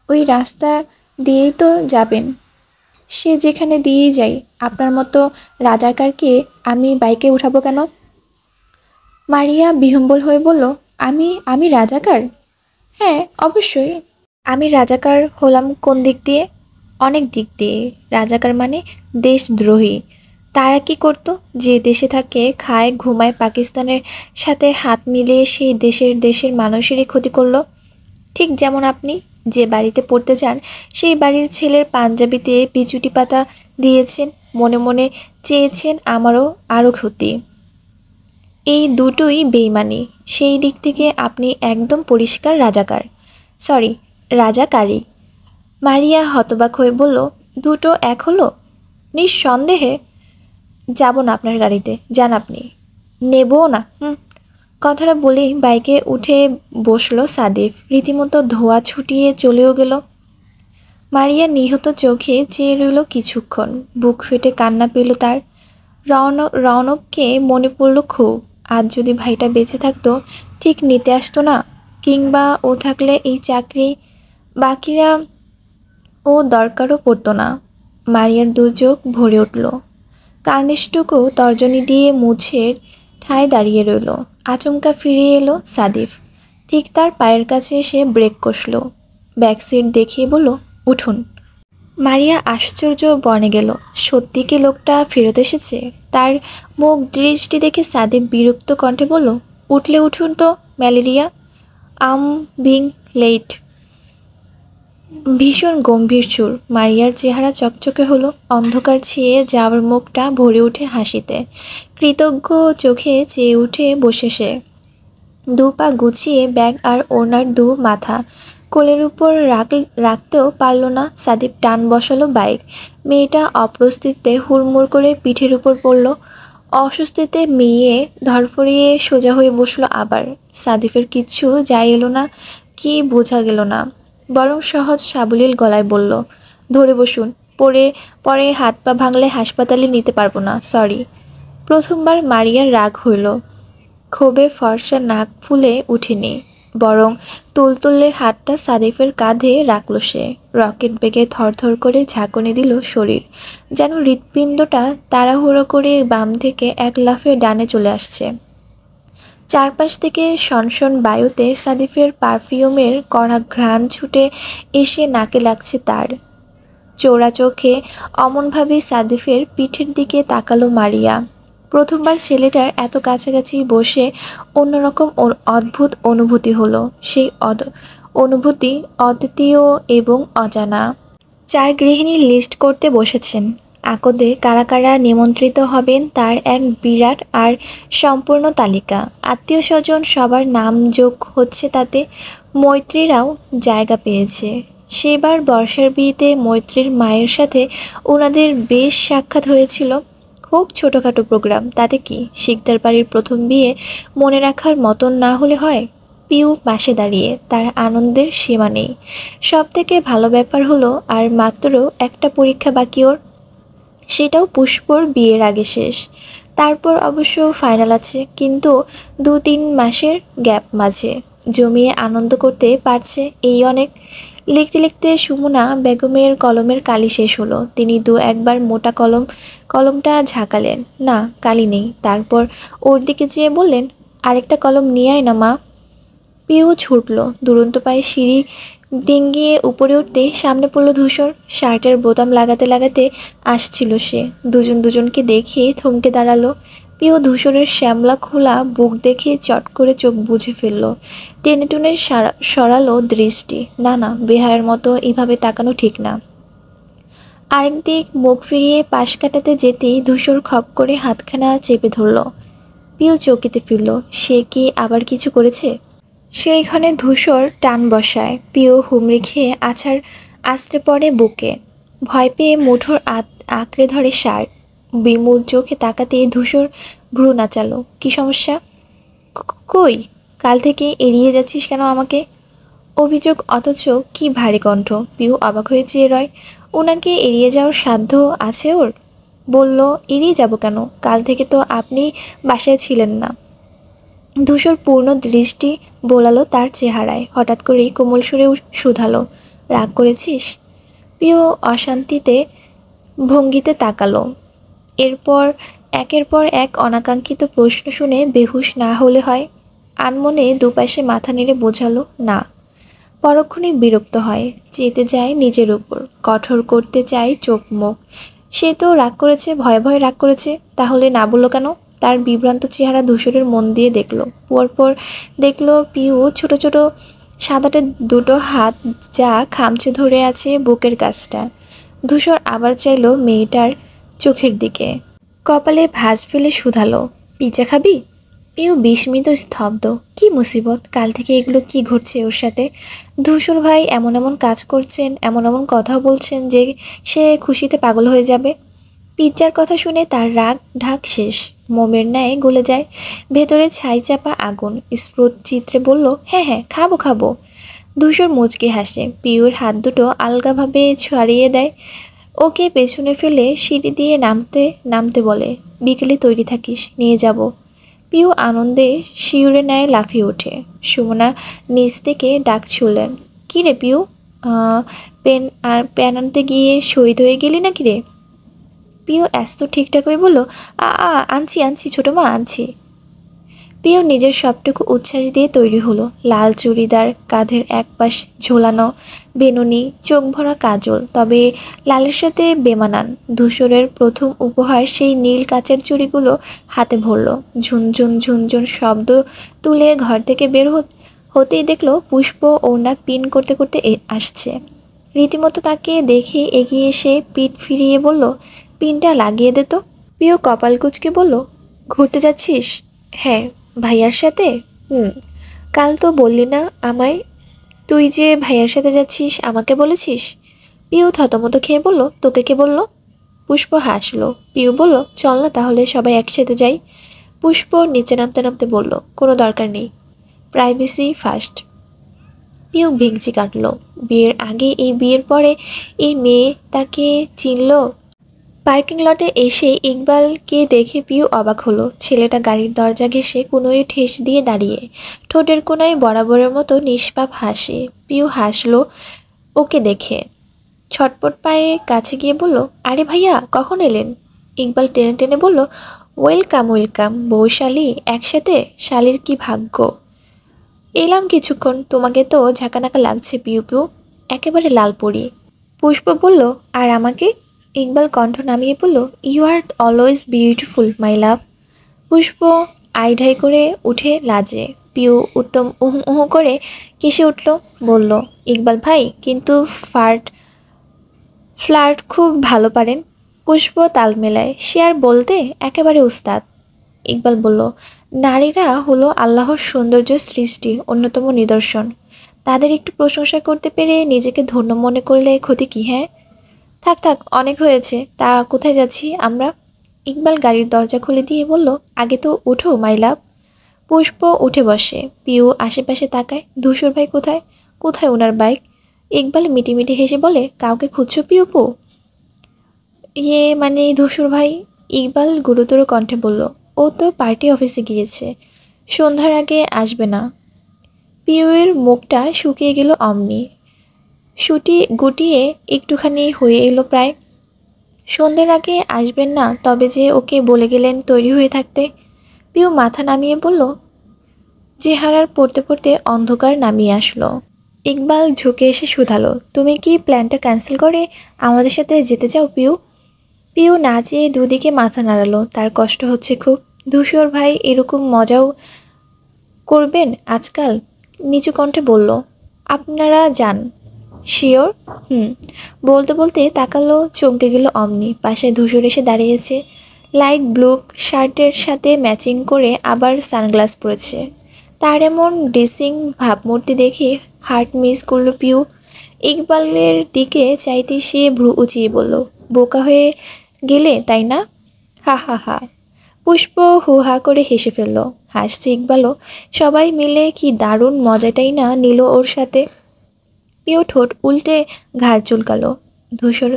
ওই রাস্তা দিয়েই তো যাবেন। সে যেখানে দিয়েই যাই। আপনার মতো রাজাকারকে আমি বাইকে উঠাবো কেন? মারিয়া বিহ্বল হয়ে বলল, আমি আমি রাজাকার? হ্যাঁ, অবশ্যই। আমি রাজাকার হলাম কোন দিক দিয়ে? অনেক দিক দিয়ে। রাজাকার মানে দেশদ্রোহী। তারা কি করতো? যে দেশে থাকে, খায়, ঘুমায়, পাকিস্তানের সাথে হাত মিলিয়ে সেই দেশের মানুষেরই ক্ষতি করলো। ঠিক যেমন আপনি যে বাড়িতে পড়তে যান, সেই বাড়ির ছেলের পাঞ্জাবিতে পিচুটি পাতা দিয়েছেন, মনে মনে চেয়েছেন আমারও আরও ক্ষতি। এই দুটোই বেইমানি। সেই দিক থেকে আপনি একদম পরিষ্কার রাজাকার। সরি, রাজাকারী। মারিয়া হতবাক হয়ে বলল, দুটো এক হলো? নিঃসন্দেহে। যাব না আপনার গাড়িতে, যান আপনি। নেবও না। কথাটা বলেই বাইকে উঠে বসলো সাদিফ। রীতিমতো ধোয়া ছুটিয়ে চলেও গেল। মারিয়া নিহত চোখে চেয়ে রইল কিছুক্ষণ। বুক ফেটে কান্না পেল তার। রৌনককে মনে পড়ল খুব। আজ যদি ভাইটা বেঁচে থাকতো, ঠিক নিতে আসতো না? কিংবা ও থাকলে এই চাকরি বাকিরা ও দরকারও পড়তো না। মারিয়ার দু চোখ ভরে উঠল। কার্নিশটুকু তর্জনী দিয়ে মুছে ঠায় দাঁড়িয়ে রইল। আচমকা ফিরে এলো সাদিফ। ঠিক তার পায়ের কাছে এসে ব্রেক কষল। ব্যাকসিট দেখিয়ে বলল, উঠুন। মারিয়া আশ্চর্য বনে গেল। সত্যি কি লোকটা ফেরত এসেছে? তার মুখ দৃষ্টি দেখে সাদিপ বিরক্ত কণ্ঠে বলল, উঠলে উঠুন তো, ম্যালেরিয়া। আম বিং লেট। ভীষণ গম্ভীর সুর। মারিয়ার চেহারা চকচকে হলো। অন্ধকার ছেয়ে যাওয়ার মুখটা ভরে উঠে হাসিতে। কৃতজ্ঞ চোখে চেয়ে উঠে বসে সে। দু পা গুছিয়ে ব্যাগ আর ওনার দু মাথা কোলের উপর রাখতেও পারল না। সাদিপ টান বসালো বাইক। মেয়েটা অপ্রস্তুতে হুড়মুড় করে পিঠের উপর পড়ল। অস্বস্তিতে মেয়ে ধরফরিয়ে সোজা হয়ে বসলো আবার। সাদিফের কিচ্ছু যায় এলো না, কি বোঝা গেল না। বরং সহজ সাবলীল গলায় বলল, ধরে বসুন। পরে হাত পা ভাঙলে হাসপাতালে নিতে পারবো না, সরি। প্রথমবার মারিয়ার রাগ হইল। ক্ষোভে ফর্সা নাক ফুলে উঠেনি, বরং তুলতুলে হাতটা সাদিফের কাঁধে রাখল সে। রকেট বেগে থরথর করে ঝাঁকুনি দিল শরীর, যেন হৃৎপিণ্ডটা তাড়াহুড়ো করে বাম থেকে এক লাফে ডানে চলে আসছে। চারপাশ থেকে সনসন বায়ুতে সাদিফের পারফিউমের কড়া ঘ্রাণ ছুটে এসে নাকে লাগছে তার। চোরা চোখে অমনভাবে সাদিফের পিঠের দিকে তাকালো মারিয়া। প্রথমবার ছেলেটার এত কাছাকাছি বসে অন্যরকম অদ্ভুত অনুভূতি হলো। সেই অনুভূতি অদ্বিতীয় এবং অজানা। 4 গৃহিণী লিস্ট করতে বসেছেন। আকদে কারা কারা নিমন্ত্রিত হবেন তার এক বিরাট আর সম্পূর্ণ তালিকা। আত্মীয়স্বজন সবার নাম যোগ হচ্ছে তাতে। মৈত্রীরাও জায়গা পেয়েছে। সেবার বর্ষার বিয়েতে মৈত্রীর মায়ের সাথে ওনাদের বেশ সাক্ষাৎ হয়েছিল। খুব ছোটোখাটো প্রোগ্রাম, তাতে কি? শিকদার বাড়ির প্রথম বিয়ে মনে রাখার মতন না হলে হয়? পিউ পাশে দাঁড়িয়ে, তার আনন্দের সীমা নেই। সব থেকে ভালো ব্যাপার হলো আর মাত্র একটা পরীক্ষা বাকি ওর, সেটাও পুষ্পর বিয়ের আগে শেষ। তারপর অবশ্য ফাইনাল আছে, কিন্তু 2-3 মাসের গ্যাপ মাঝে। জমিয়ে আনন্দ করতে পারছে এই অনেক। লিখতে লিখতে সুমনা বেগমের কলমের কালি শেষ হলো। তিনি একবার মোটা কলমটা ঝাঁকালেন, না কালি নেই। তারপর ওর দিকে যেয়ে বললেন, আরেকটা কলম নিয়ে আয় না মা। পিউ ছুটল, দুরন্ত পায়ে সিঁড়ি ডিঙ্গিয়ে উপরে উঠতে সামনে পড়ল ধূসর। শার্টের বোতাম লাগাতে লাগাতে আসছিল সে। দুজনকে দেখে থমকে দাঁড়ালো। পিউ ধূসরের শ্যামলা খোলা বুক দেখে চট করে চোখ বুজে ফেলল। টেনে টুনে সরালো দৃষ্টি। না না, বেহায়ের মতো এভাবে তাকানো ঠিক না। আরেকদিক মুখ ফিরিয়ে পাশ কাটাতে যেতেই ধূসর খপ করে হাতখানা চেপে ধরল। পিউ চকিতে ফিরল। সে কি আবার কিছু করেছে? সেইখানে ধূসর টান বসায়। পিউ হুমড়ি খেয়ে আছড়ে পড়ে বুকে। ভয় পেয়ে মুঠোর আঁকড়ে ধরে শার্ট। বিমূঢ় চোখে তাকাতেই ধূসর ভ্রু নাচালো। কি সমস্যা? কই, কাল থেকে এড়িয়ে যাচ্ছিস কেন আমাকে? অভিযোগ, অথচ কি ভারী কণ্ঠ। পিউ অবাক হয়ে চেয়ে রয়। ওনাকে এড়িয়ে যাওয়ার সাধ্য আছে ওর? বলল, এড়িয়ে যাব কেন? কাল থেকে তো আপনি বাসায় ছিলেন না। ধূসর পূর্ণ দৃষ্টি বোলালো তার চেহারায়। হঠাৎ করেই কোমল সুরে শুধালো, রাগ করেছিস? পিউ অশান্তিতে ভঙ্গিতে তাকালো। এরপর একের পর এক অনাকাঙ্ক্ষিত প্রশ্ন শুনে বেহুশ না হলে হয়। আনমনে দুপাশে মাথা নেড়ে বোঝালো, না। পরক্ষণেই বিরক্ত হয়, চেতে যায় নিজের উপর, কঠোর করতে চায় চোখ মুখ। সে তো রাগ করেছে, ভয়ে ভয়ে রাগ করেছে, তাহলে না বললো কেন? তার বিভ্রান্ত চেহারা ধূসরের মন দিয়ে দেখল। পরপর দেখল পিউ ছোট ছোট সাদাটে দুটো হাত যা খামচে ধরে আছে বুকের কাছটা। ধূসর আবার চাইল মেয়েটার চোখের দিকে। কপালে ভাঁজ ফেলে শুধালো, পিৎজা খাবি? পিউ বিস্মিত স্তব্ধ। কি মুসিবত, কাল থেকে এগুলো কি ঘটছে ওর সাথে? ধূসর ভাই এমন এমন কাজ করছেন, এমন এমন কথা বলছেন যে সে খুশিতে পাগল হয়ে যাবে। পিৎজার কথা শুনে তার রাগ ঢাক শেষ, মোমের ন্যায় গলে যায়। ভেতরে ছাই চাপা আগুন। স্ফুট চিত্রে বলল, হ্যাঁ হ্যাঁ, খাবো খাবো। ধূসর মুচকে হাসে। পিউর হাত দুটো আলগাভাবে ছড়িয়ে দেয়। ওকে পেছনে ফেলে সিঁড়ি দিয়ে নামতে নামতে বলে, বিকেলে তৈরি থাকিস, নিয়ে যাব। পিউ আনন্দে শিউরে নেয় লাফিয়ে ওঠে। সুমনা নিচ থেকে ডাক ছুড়লেন, কী রে পিউ, পেন আনতে গিয়ে শহীদ হয়ে গেলি নাকি রে? পিউ এত ঠিকঠাক হয়ে বলল, আনছি আনছি ছোটো মা, আনছি। পিউ নিজের সবটুকু উচ্ছ্বাস দিয়ে তৈরি হলো। লাল চুড়িদার, কাঁধের এক পাশ ঝোলানো বেনুনি, চোখ ভরা কাজল, তবে লালের সাথে বেমানান। ধূসরের প্রথম উপহার সেই নীল কাচের চুড়িগুলো হাতে ভরল। ঝুনঝুন ঝুনঝুন শব্দ তুলে ঘর থেকে বের হতেই দেখলো পুষ্প ওড়না পিন করতে করতে আসছে। রীতিমতো তাকে দেখে এগিয়ে এসে পিঠ ফিরিয়ে বলল, পিনটা লাগিয়ে দে তো। পিউ কপাল কুঁচকে বলল, ঘুরতে যাচ্ছিস? হ্যাঁ। ভাইয়ার সাথে? কাল তো বললি না আমায়? তুই যে ভাইয়ার সাথে যাচ্ছিস আমাকে বলেছিস? পিউ থতমত খেয়ে বলল, তোকে কে বলল? পুষ্প হাসলো। পিউ বলল, চল না তাহলে সবাই একসাথে যাই। পুষ্প নিচে নামতে নামতে বলল, কোনো দরকার নেই, প্রাইভেসি ফার্স্ট। পিউ ভেঙচি কাটলো। বিয়ের আগে এই, বিয়ের পরে এই মেয়ে তাকে চিনল? পার্কিং লটে এসে ইকবালকে দেখে পিউ অবাক হলো। ছেলেটা গাড়ির দরজা ঘেঁষে কোনোই ঠেস দিয়ে দাঁড়িয়ে, ঠোঁটের কোনায় বরাবরের মতো নিষ্পাপ হাসি। পিউ হাসলো ওকে দেখে। ছটপট পায়ে কাছে গিয়ে বলল, আরে ভাইয়া, কখন এলেন? ইকবাল টেনে টেনে বলল, ওয়েলকাম ওয়েলকাম, বউশালী একসাথে, শালির কি ভাগ্য। এলাম কিছুক্ষণ, তোমাকে তো ঝাঁকানাকা লাগছে পিউ পিউ, একেবারে লাল পরি। পুষ্প বলল, আর আমাকে? ইকবাল কণ্ঠ নামিয়ে বলল, you are always beautiful my love. Pushpa আইঢাই করে উঠে লাজে। পিউ উত্তম উহু উহু করে কেসে উঠল, বলল, ইকবাল ভাই কিন্তু ফ্লার্ট খুব ভালো পারেন। পুষ্প তাল মেলায়, সে আর বলতে, একেবারে উস্তাদ। ইকবাল বলল, নারীরা হলো আল্লাহর সৌন্দর্য সৃষ্টি অন্যতম নিদর্শন। তাদের একটু প্রশংসা করতে পেরে নিজেকে ধন্য মনে করলে ক্ষতি কি, হ্যাঁ? থাক থাক, অনেক হয়েছে। তা কোথায় যাচ্ছি আমরা? ইকবাল গাড়ির দরজা খুলে দিয়ে বলল, আগে তো উঠো মাই লাভ। পুষ্প উঠে বসে। পিউ আশেপাশে তাকায়, ধূসর ভাই কোথায়? কোথায় ওনার বাইক? ইকবাল মিটিমিটি হেসে বলে, কাউকে খুঁজছো পিউপু? ইয়ে মানে ধূসর ভাই। ইকবাল গুরুতর কণ্ঠে বলল, ও তো পার্টি অফিসে গিয়েছে, সন্ধ্যার আগে আসবে না। পিউয়ের মুখটা শুকিয়ে গেল অমনি, শুটি গুটিয়ে একটুখানি হয়ে এলো প্রায়। সন্ধ্যের আগে আসবেন না, তবে যে ওকে বলে গেলেন তৈরি হয়ে থাকতে। পিউ মাথা নামিয়ে বলল, চেহারার পড়তে পড়তে অন্ধকার নামিয়ে আসলো। ইকবাল ঝুঁকে এসে শুধালো, তুমি কি প্ল্যানটা ক্যান্সেল করে আমাদের সাথে যেতে চাও পিউ? পিউ না চেয়ে দুদিকে মাথা নাড়ালো, তার কষ্ট হচ্ছে খুব। ধূসর ভাই এরকম মজাও করবেন আজকাল? নিচু কণ্ঠে বলল, আপনারা যান। শিওর? হুম। বলতে বলতে তাকালো, চমকে গেল অমনি। পাশে ধূসর এসে দাঁড়িয়েছে, লাইট ব্লু শার্টের সাথে ম্যাচিং করে আবার সানগ্লাস পরেছে। তার এমন ড্রেসিং ভাবমূর্তি দেখে হার্ট মিস করলো পিউ। ইকবালের দিকে চাইতে সে ভ্রু উঁচিয়ে বলল, বোকা হয়ে গেলে তাই না? হা হা হা। পুষ্প হু হা করে হেসে ফেলল। হাসছে ইকবালও। সবাই মিলে কি দারুণ মজাটাই না নিল ওর সাথে। পিউ ঠোঁট উল্টে ঘাড় চুলকালো। ধূসর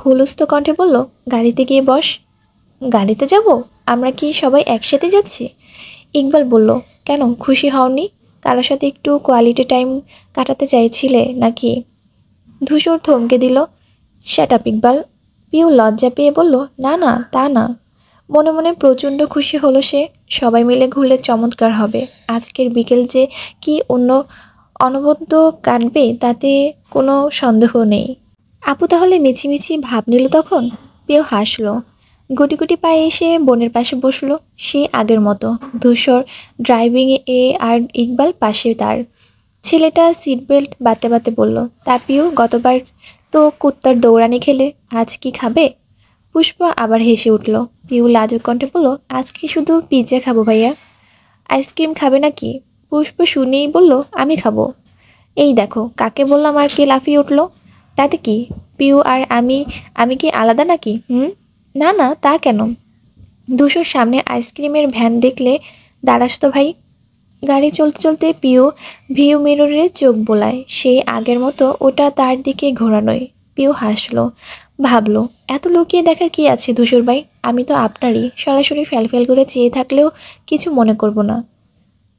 হুলস্থ কণ্ঠে বলল, গাড়িতে গিয়ে বস। গাড়িতে যাব? আমরা কি সবাই একসাথে যাচ্ছি? ইকবাল বলল, কেন, খুশি হওনি? কারোর সাথে একটু কোয়ালিটি টাইম কাটাতে চাইছিলে নাকি? ধূসর থমকে দিল। Shut up Iqbal. পিউ লজ্জা পেয়ে বলল, না না, তা না। মনে মনে প্রচণ্ড খুশি হলো সে। সবাই মিলে ঘুরলে চমৎকার হবে। আজকের বিকেল যে কি অনবদ্য কাটবে তাতে কোনো সন্দেহ নেই। আপু তাহলে মিছিমিছি ভাব নিল তখন। পিউ হাসলো। গুটি গুটি পায়ে এসে বোনের পাশে বসলো, সে আগের মতো। ধূসর ড্রাইভিং এ আর ইকবাল পাশে তার। ছেলেটা সিট বেল্ট বাঁধতে বাঁধতে বলল, তা পিউ, গতবার তো কুত্তার দৌড়ানি খেলে, আজ কি খাবে? পুষ্প আবার হেসে উঠল। পিউ লাজুক কণ্ঠে বলল, আজকে শুধু পিৎজা খাবো ভাইয়া। আইসক্রিম খাবে নাকি? পুষ্প শুনেই বলল, আমি খাবো। এই দেখো কাকে বললাম আর কে লাফিয়ে উঠল। তাতে কি, পিউ আর আমি আমি কি আলাদা নাকি? হুম। না না, তা কেন? ধূসর সামনে আইসক্রিমের ভ্যান দেখলে দাঁড়াস তো ভাই। গাড়ি চলতে চলতে পিউ ভিউ মিররে চোখ বোলায়, সেই আগের মতো ওটা তার দিকে ঘোরানোয়। পিউ হাসলো, ভাবলো, এত লুকিয়ে দেখার কি আছে ধূসর ভাই, আমি তো আপনারই। সরাসরি ফ্যালফ্যাল করে চেয়ে থাকলেও কিছু মনে করব না।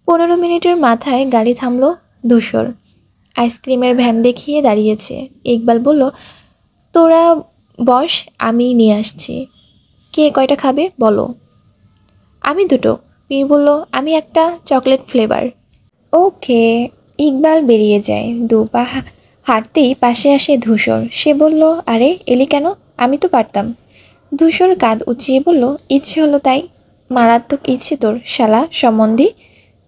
15 মিনিটের মাথায় গাড়ি থামলো। ধূসর আইসক্রিমের ভ্যান দেখিয়ে দাঁড়িয়েছে। ইকবাল বলল, তোরা বস, আমি নিয়ে আসছি। কে কয়টা খাবে বলো? আমি দুটো। পিউ বলল, আমি একটা চকলেট ফ্লেভার। ওকে। ইকবাল বেরিয়ে যায়। দু পা হাঁটতেই পাশে আসে ধূসর। সে বলল, আরে এলি কেন? আমি তো পারতাম। ধূসর কাঁধ উঁচিয়ে বলল, ইচ্ছে হলো তাই। মারাত্মক ইচ্ছে তোর, শালা সম্বন্ধী।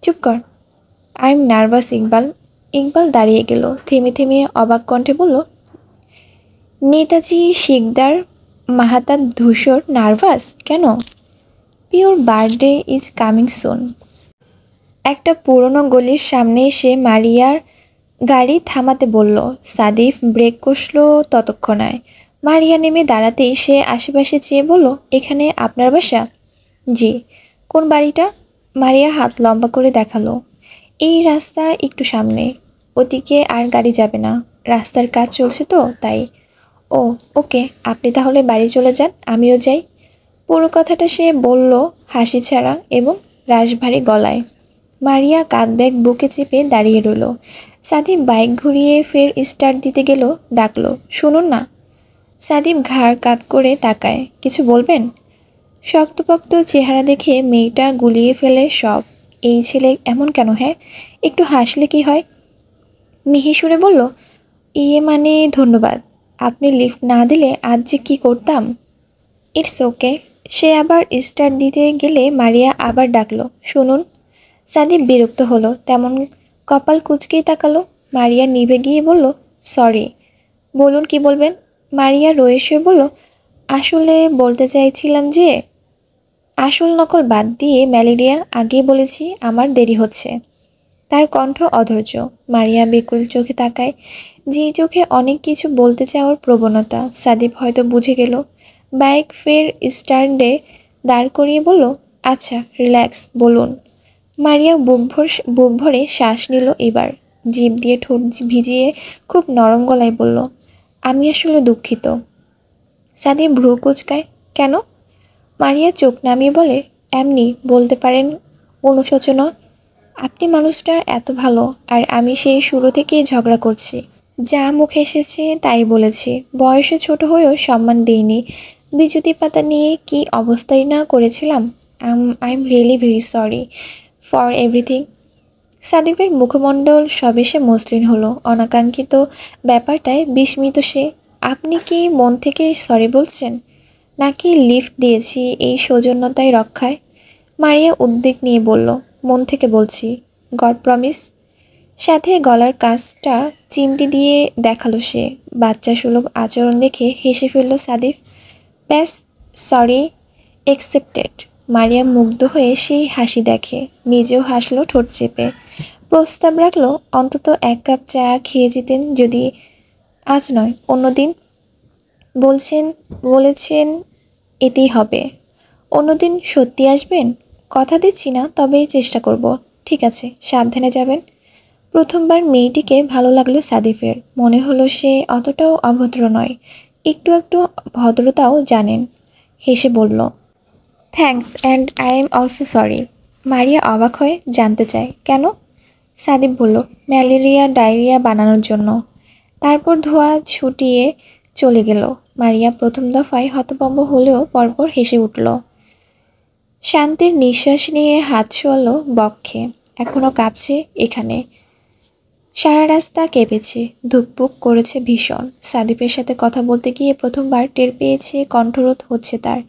চুপ কর। I am nervous Iqbal. Iqbal দাঁড়িয়ে গেল। থেমে থেমে অবাক কণ্ঠে বলল, নেতাজি শিকদার মাহাতাব ধূসর নার্ভাস কেন? Pure birthday is coming soon. একটা পুরনো গলির সামনে এসে মারিয়ার গাড়ি থামাতে বলল। সাদিফ ব্রেক কষল ততক্ষণায়। মারিয়া নেমে দাঁড়াতেই সে আশেপাশে চেয়ে বলল, এখানে আপনার বাসা? জি। কোন বাড়িটা? মারিয়া হাত লম্বা করে দেখালো। এই রাস্তা একটু সামনে, ওদিকে আর গাড়ি যাবে না, রাস্তার কাজ চলছে তো তাই। ও ওকে, আপনি তাহলে বাড়ি চলে যান, আমিও যাই। পুরো কথাটা সে বলল হাসি ছাড়া এবং রাশভারী গলায়। মারিয়া কাঁধ ব্যাগ বুকে চেপে দাঁড়িয়ে রইল। সাদিব বাইক ঘুরিয়ে ফের স্টার্ট দিতে গেল, ডাকলো, শুনুন না। সাদিব ঘাড় কাত করে তাকায়, কিছু বলবেন? শক্তপোক্ত চেহারা দেখে মেয়েটা গুলিয়ে ফেলে সব। এই ছেলে এমন কেন, হ্যাঁ? একটু হাসলে কি হয়? মিহি সুরে বলল, ইয়ে মানে ধন্যবাদ, আপনি লিফট না দিলে আজ যে কী করতাম। It's okay. সে আবার স্টার্ট দিতে গেলে মারিয়া আবার ডাকলো, শুনুন। সাদিপ বিরক্ত হলো, তেমন কপাল কুঁচকেই তাকালো। মারিয়া নিভে গিয়ে বলল, সরি। বলুন কি বলবেন। মারিয়া রয়ে শুয়ে বলল, আসলে বলতে চাইছিলাম যে আসল নকল বাদ দিয়ে ম্যালেরিয়া আগেই বলেছি, আমার দেরি হচ্ছে। তার কণ্ঠ অধৈর্য। মারিয়া বিকুল চোখে তাকায়, যে চোখে অনেক কিছু বলতে চাওয়ার প্রবণতা। সাদিপ হয়তো বুঝে গেল। বাইক ফের স্ট্যান্ডে দাঁড় করিয়ে বলল, আচ্ছা রিল্যাক্স, বলুন। মারিয়া বুক ভরে শ্বাস নিল এবার। জিভ দিয়ে ঠোঁট ভিজিয়ে খুব নরম গলায় বলল, আমি আসলে দুঃখিত। সাদিপ ভ্রু কুচকায়, কেন? মারিয়া চোখ নামিয়ে বলে, এমনি বলতে পারেন, অনুশোচনা। আপনি মানুষটা এত ভালো, আর আমি সেই শুরু থেকেই ঝগড়া করছি। যা মুখে এসেছে তাই বলেছি। বয়সে ছোট হয়েও সম্মান দিইনি। বিচুতি পাতা নিয়ে কি অবস্থাই না করেছিলাম। I am really very sorry for everything. সাদিফের মুখমণ্ডল সবেশে মসৃণ হলো। অনাকাঙ্ক্ষিত ব্যাপারটায় বিস্মিত সে। আপনি কি মন থেকে সরি বলছেন, নাকি লিফট দিয়েছি এই সৌজন্যতায় রক্ষায়? মারিয়া উদ্বেগ নিয়ে বলল, মন থেকে বলছি, গড প্রমিস। সাথে গলার কাজটা চিমটি দিয়ে দেখালো সে। বাচ্চা সুলভ আচরণ দেখে হেসে ফেলল সাদিফ। ব্যাস, সরি একসেপ্টেড। মারিয়া মুগ্ধ হয়ে সেই হাসি দেখে, নিজেও হাসলো ঠোঁট চেপে। প্রস্তাব রাখলো, অন্তত এক কাপ চা খেয়ে যেতেন যদি। আজ নয়, অন্যদিন। বলেছেন এতেই হবে। অন্যদিন সত্যি আসবেন? কথা দিচ্ছি না, তবে চেষ্টা করব। ঠিক আছে, সাবধানে যাবেন। প্রথমবার মেয়েটিকে ভালো লাগলো সাদিফের। মনে হলো সে অতটাও অভদ্র নয়, একটু একটু ভদ্রতাও জানেন। হেসে বলল, thanks and I am also sorry. মারিয়া অবাক হয়ে জানতে চায়, কেন? সাদিপ বলল, ম্যালেরিয়া ডায়রিয়া বানানোর জন্য। তারপর ধোয়া ছুটিয়ে চলে গেল। মারিয়া প্রথম দফায় হতভম্ব হলেও পরপর হেসে উঠল। শান্তির নিঃশ্বাস নিয়ে হাত শোয়ালো বক্ষে। এখনো কাঁপছে এখানে। সারা রাস্তা কেঁপেছে, ধুকপুক করেছে ভীষণ। সাদিফের সাথে কথা বলতে গিয়ে প্রথমবার টের পেয়েছে কণ্ঠরোধ হচ্ছে তার।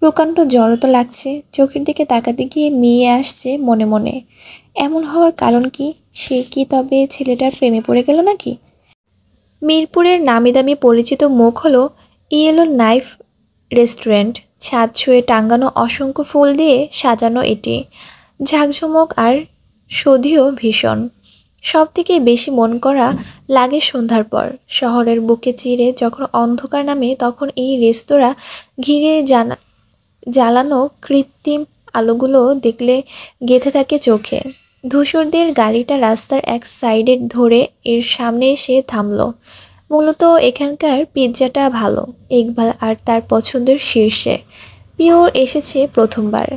প্রকাণ্ড জড়তা লাগছে। চোখের দিকে তাকাতে গিয়ে মিয়ে আসছে মনে মনে। এমন হওয়ার কারণ কি? সে কি তবে ছেলেটার প্রেমে পড়ে গেল নাকি? মিরপুরের নামিদামি পরিচিত মুখ হলো ইয়েলো নাইফ রেস্টুরেন্ট। ছাদ ছুঁয়ে টাঙ্গানো অসংখ্য ফুল দিয়ে সাজানো এটি। ঝাঁকঝমক আর সৌধিও ভীষণ। সব থেকে বেশি মন করা লাগে সন্ধ্যার পর। শহরের বুকে চিরে যখন অন্ধকার নামে, তখন এই রেস্তোরাঁ ঘিরে জ্বালানো কৃত্রিম আলোগুলো দেখলে গেঁথে থাকে চোখে। ধূসরদের গাড়িটা রাস্তার এক সাইডে ধরে এর সামনে এসে থামলো। মূলত এখানকার পিৎজাটা ভালো। ইকবাল আর তার পছন্দের শীর্ষে। পিওর এসেছে প্রথমবার।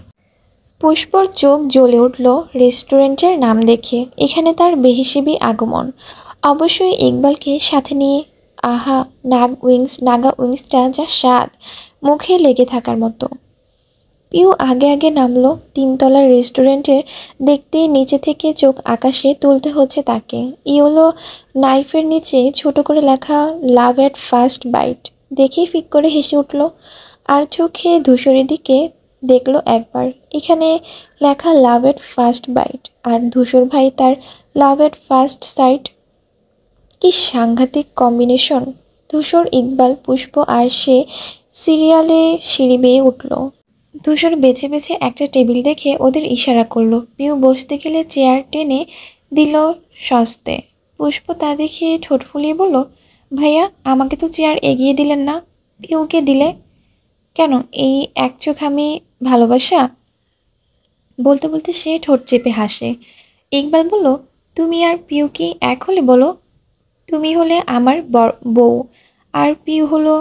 পুষ্পর চোখ জ্বলে উঠল রেস্টুরেন্টের নাম দেখে। এখানে তার বেহিসেবি আগমন। অবশ্যই ইকবালকে সাথে নিয়ে। আহা, নাগা উইংসটা যা স্বাদ, মুখে লেগে থাকার মতো। পিউ আগে আগে নামলো। তিনতলার রেস্টুরেন্টের দেখতেই নিচে থেকে চোখ আকাশে তুলতে হচ্ছে তাকে। ইয়েলো নাইফের নিচে ছোট করে লেখা লাভ এট ফার্স্ট বাইট দেখেই ফিক করে হেসে উঠল। আর চোখে ধূসরের দিকে দেখলো একবার। এখানে লেখা লাভ এট ফার্স্ট বাইট, আর ধূসর ভাই তার লাভ এট ফার্স্ট সাইট। কি সাংঘাতিক কম্বিনেশন! ধূসর, ইকবাল, পুষ্প আর সে সিরিয়ালে সিঁড়ি বেয়ে উঠল। ধূসর বেছে বেছে একটা টেবিল দেখে ওদের ইশারা করলো। পিউ বসতে গেলে চেয়ার টেনে দিল সস্তে। পুষ্প তা দেখে ঠোঁট ফুলিয়ে বলল, ভাইয়া, আমাকে তো চেয়ার এগিয়ে দিলেন না, পিউকে দিলে কেন? এই এক চোখ আমি ভালোবাসা। বলতে বলতে সে ঠোঁট চেপে হাসে। ইকবাল বলল, তুমি আর পিউ কি এক হলে বলো? তুমি হলে আমার বউ, আর পিউ হলো।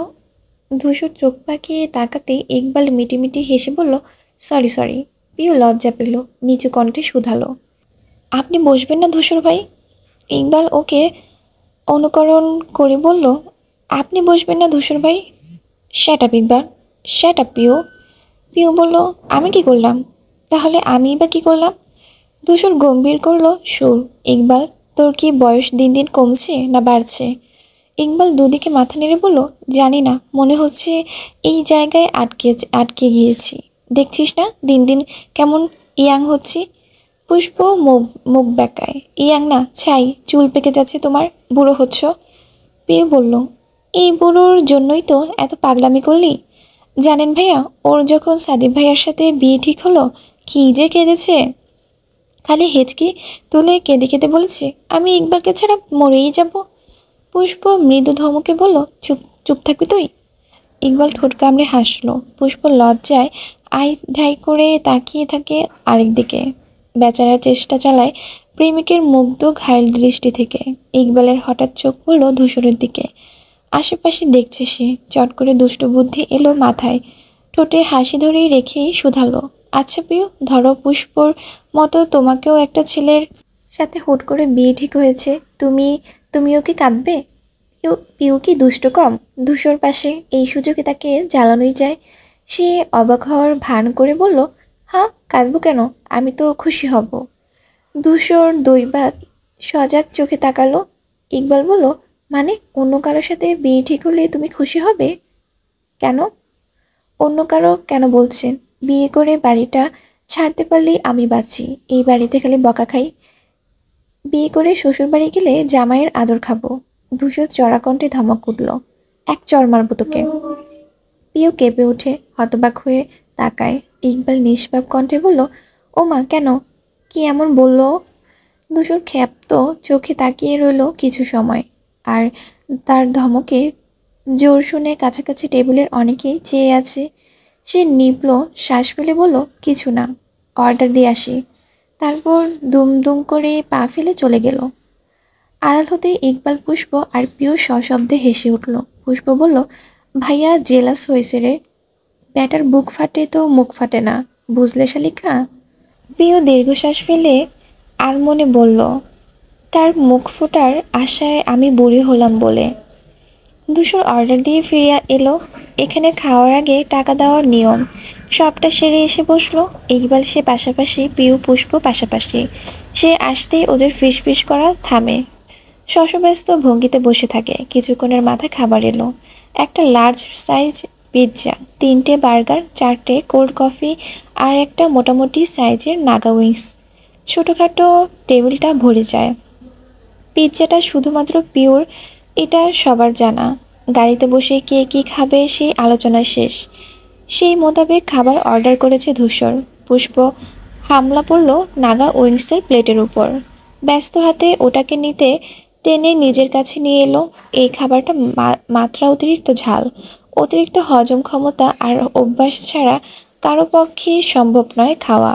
ধূসর চোখ পাকিয়ে তাকাতেই ইকবাল মিটিমিটি হেসে বলল, সরি সরি। পিউ লজ্জা পেল, নিচু কণ্ঠে শুধালো, আপনি বসবেন না ধূসর ভাই? ইকবাল ওকে অনুকরণ করে বলল, আপনি বসবেন না ধূসর ভাই? Shut up Iqbal, shut up Piu. Piu বলল, আমি কি করলাম? তাহলে আমি বা কি করলাম? ধূসর গম্ভীর করলো সুর। ইকবাল, তোর কি বয়স দিন দিন কমছে না বাড়ছে? ইকবাল দুদিকে মাথা নেড়ে বলল, জানি না, মনে হচ্ছে এই জায়গায় আটকে গিয়েছি। দেখছিস না দিন দিন কেমন ইয়াং হচ্ছি। পুষ্প মুখ মুখ বেঁকায়। ইয়াং না, ছাই, চুল পেকে যাচ্ছে তোমার, বুড়ো হচ্ছ। পিউ বলল, এই বুড়োর জন্যই তো এত পাগলামি করলি। জানেন ভাইয়া, ওর যখন সাদিব ভাইয়ার সাথে বিয়ে ঠিক হলো, কি যে কেঁদেছে। খালি হেঁচকি তুলে কেঁদে কেঁদে বলেছে, আমি ইকবালকে ছাড়া মরেই যাব। পুষ্প মৃদু ধমকে বলল, চুপ চুপ থাকবি তুই। ইকবাল ঠোঁট কামড়ে হাসলো। পুষ্প লজ্জায় আই ঢাই করে তাকিয়ে থাকে আরেক দিকে। বেচারার চেষ্টা চালায় প্রেমিকের মুগ্ধ ঘায়েল দৃষ্টি থেকে। ইকবালের হঠাৎ চোখ পড়ল ধূসরের দিকে। আশেপাশে দেখছে সে। চট করে দুষ্ট বুদ্ধি এলো মাথায়। ঠোঁটে হাসি ধরেই রেখেই শুধালো, আচ্ছা প্রিয়, ধরো পুষ্পর মতো তোমাকেও একটা ছেলের সাথে হুট করে বিয়ে ঠিক হয়েছে, তুমিও কি কাঁদবে? পিউ কি দুষ্ট কম? ধূসর পাশে, এই সুযোগে তাকে জ্বালানোই যায়। সে অবাক হওয়ার ভান করে বলল, হ্যাঁ, কাঁদবো কেন? আমি তো খুশি হব। ধূসর দৈবাত সজাগ চোখে তাকালো। ইকবাল বলল, মানে অন্য কারোর সাথে বিয়ে ঠিক হলে তুমি খুশি হবে? কেন? অন্য কারো কেন বলছেন? বিয়ে করে বাড়িটা ছাড়তে পারলেই আমি বাঁচি। এই বাড়িতে খালি বকা খাই। বিয়ে করে শ্বশুর বাড়ি গেলে জামাইয়ের আদর খাবো। ধূসর চড়া কণ্ঠে ধমক উঠল, এক চড় মারবো তোকে। পিউ কেঁপে উঠে হতবাক হয়ে তাকায়। ইকবাল নিষ্পাপ কণ্ঠে বলল, ও মা, কেন? কি এমন বললো? ধূসর ক্ষেপ্ত চোখে তাকিয়ে রইল কিছু সময়। আর তার ধমকে জোর শুনে কাছাকাছি টেবিলের অনেকেই চেয়ে আছে। সে নিবল শ্বাস ফেলে বলল, কিছু না, অর্ডার দিয়ে আসি। তারপর দুম দুম করে পা ফেলে চলে গেল। আড়াল হতে ইকবাল, পুষ্প আর পিউ সশব্দে হেসে উঠল। পুষ্প বলল, ভাইয়া জেলাস হয়েছে রে। ব্যাটার বুক ফাটে তো মুখ ফাটে না, বুঝলে শালিকা? পিউ দীর্ঘশ্বাস ফেলে আর মনে বলল, তার মুখ ফোটার আশায় আমি বুড়ি হলাম বলে। ধূসর অর্ডার দিয়ে ফিরে এলো। এখানে খাওয়ার আগে টাকা দেওয়ার নিয়ম। সবটা সেরে এসে বসলো। ইকবাল সে পাশাপাশি, পিউ পুষ্প পাশাপাশি। সে আসতেই ওদের ফিস ফিস করা থামে। শশব্যস্ত ভঙ্গিতে বসে থাকে। কিছুক্ষণের মাথায় খাবার এলো। একটা লার্জ সাইজ পিৎজা, 3টে বার্গার, 4টে কোল্ড কফি আর একটা মোটামুটি সাইজের নাগা উইংস। ছোটোখাটো টেবিলটা ভরে যায়। পিৎজাটা শুধুমাত্র পিওর, এটা সবার জানা। গাড়িতে বসে কে কী খাবে সেই আলোচনা শেষ। সেই মোতাবেক খাবার অর্ডার করেছে ধূসর। পুষ্প হামলা পড়ল নাগা উইংসের প্লেটের উপর। ব্যস্ত হাতে ওটাকে নিতে টেনে নিজের কাছে নিয়ে এলো। এই খাবারটা মাত্রা অতিরিক্ত ঝাল, অতিরিক্ত হজম ক্ষমতা আর অভ্যাস ছাড়া কারো পক্ষে সম্ভব নয় খাওয়া।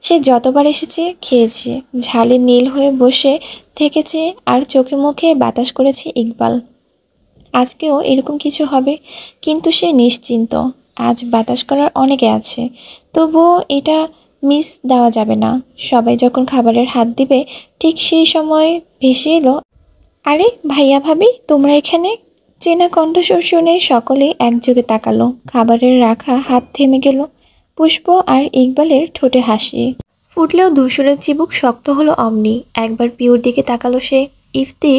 সে যতবার এসেছে খেয়েছে, ঝালে নীল হয়ে বসে থেকেছে আর চোখে মুখে বাতাস করেছে ইকবাল। আজকেও এরকম কিছু হবে, কিন্তু সে নিশ্চিন্ত। আজ বাতাস করার অনেকে আছে, তবুও এটা মিস দেওয়া যাবে না। সবাই যখন খাবারের হাত দিবে, ঠিক সেই সময় ভেসে এলো, আরে ভাইয়া ভাবি, তোমরা এখানে? চেনা কণ্ঠস্বর শুনে সকলেই একযোগে তাকালো। খাবারের রাখা হাত থেমে গেল। পুষ্প আর ইকবালের ঠোঁটে হাসি ফুটলেও ধূসরের চিবুক শক্ত হলো অমনি। একবার পিওর দিকে তাকালো সে। ইফতি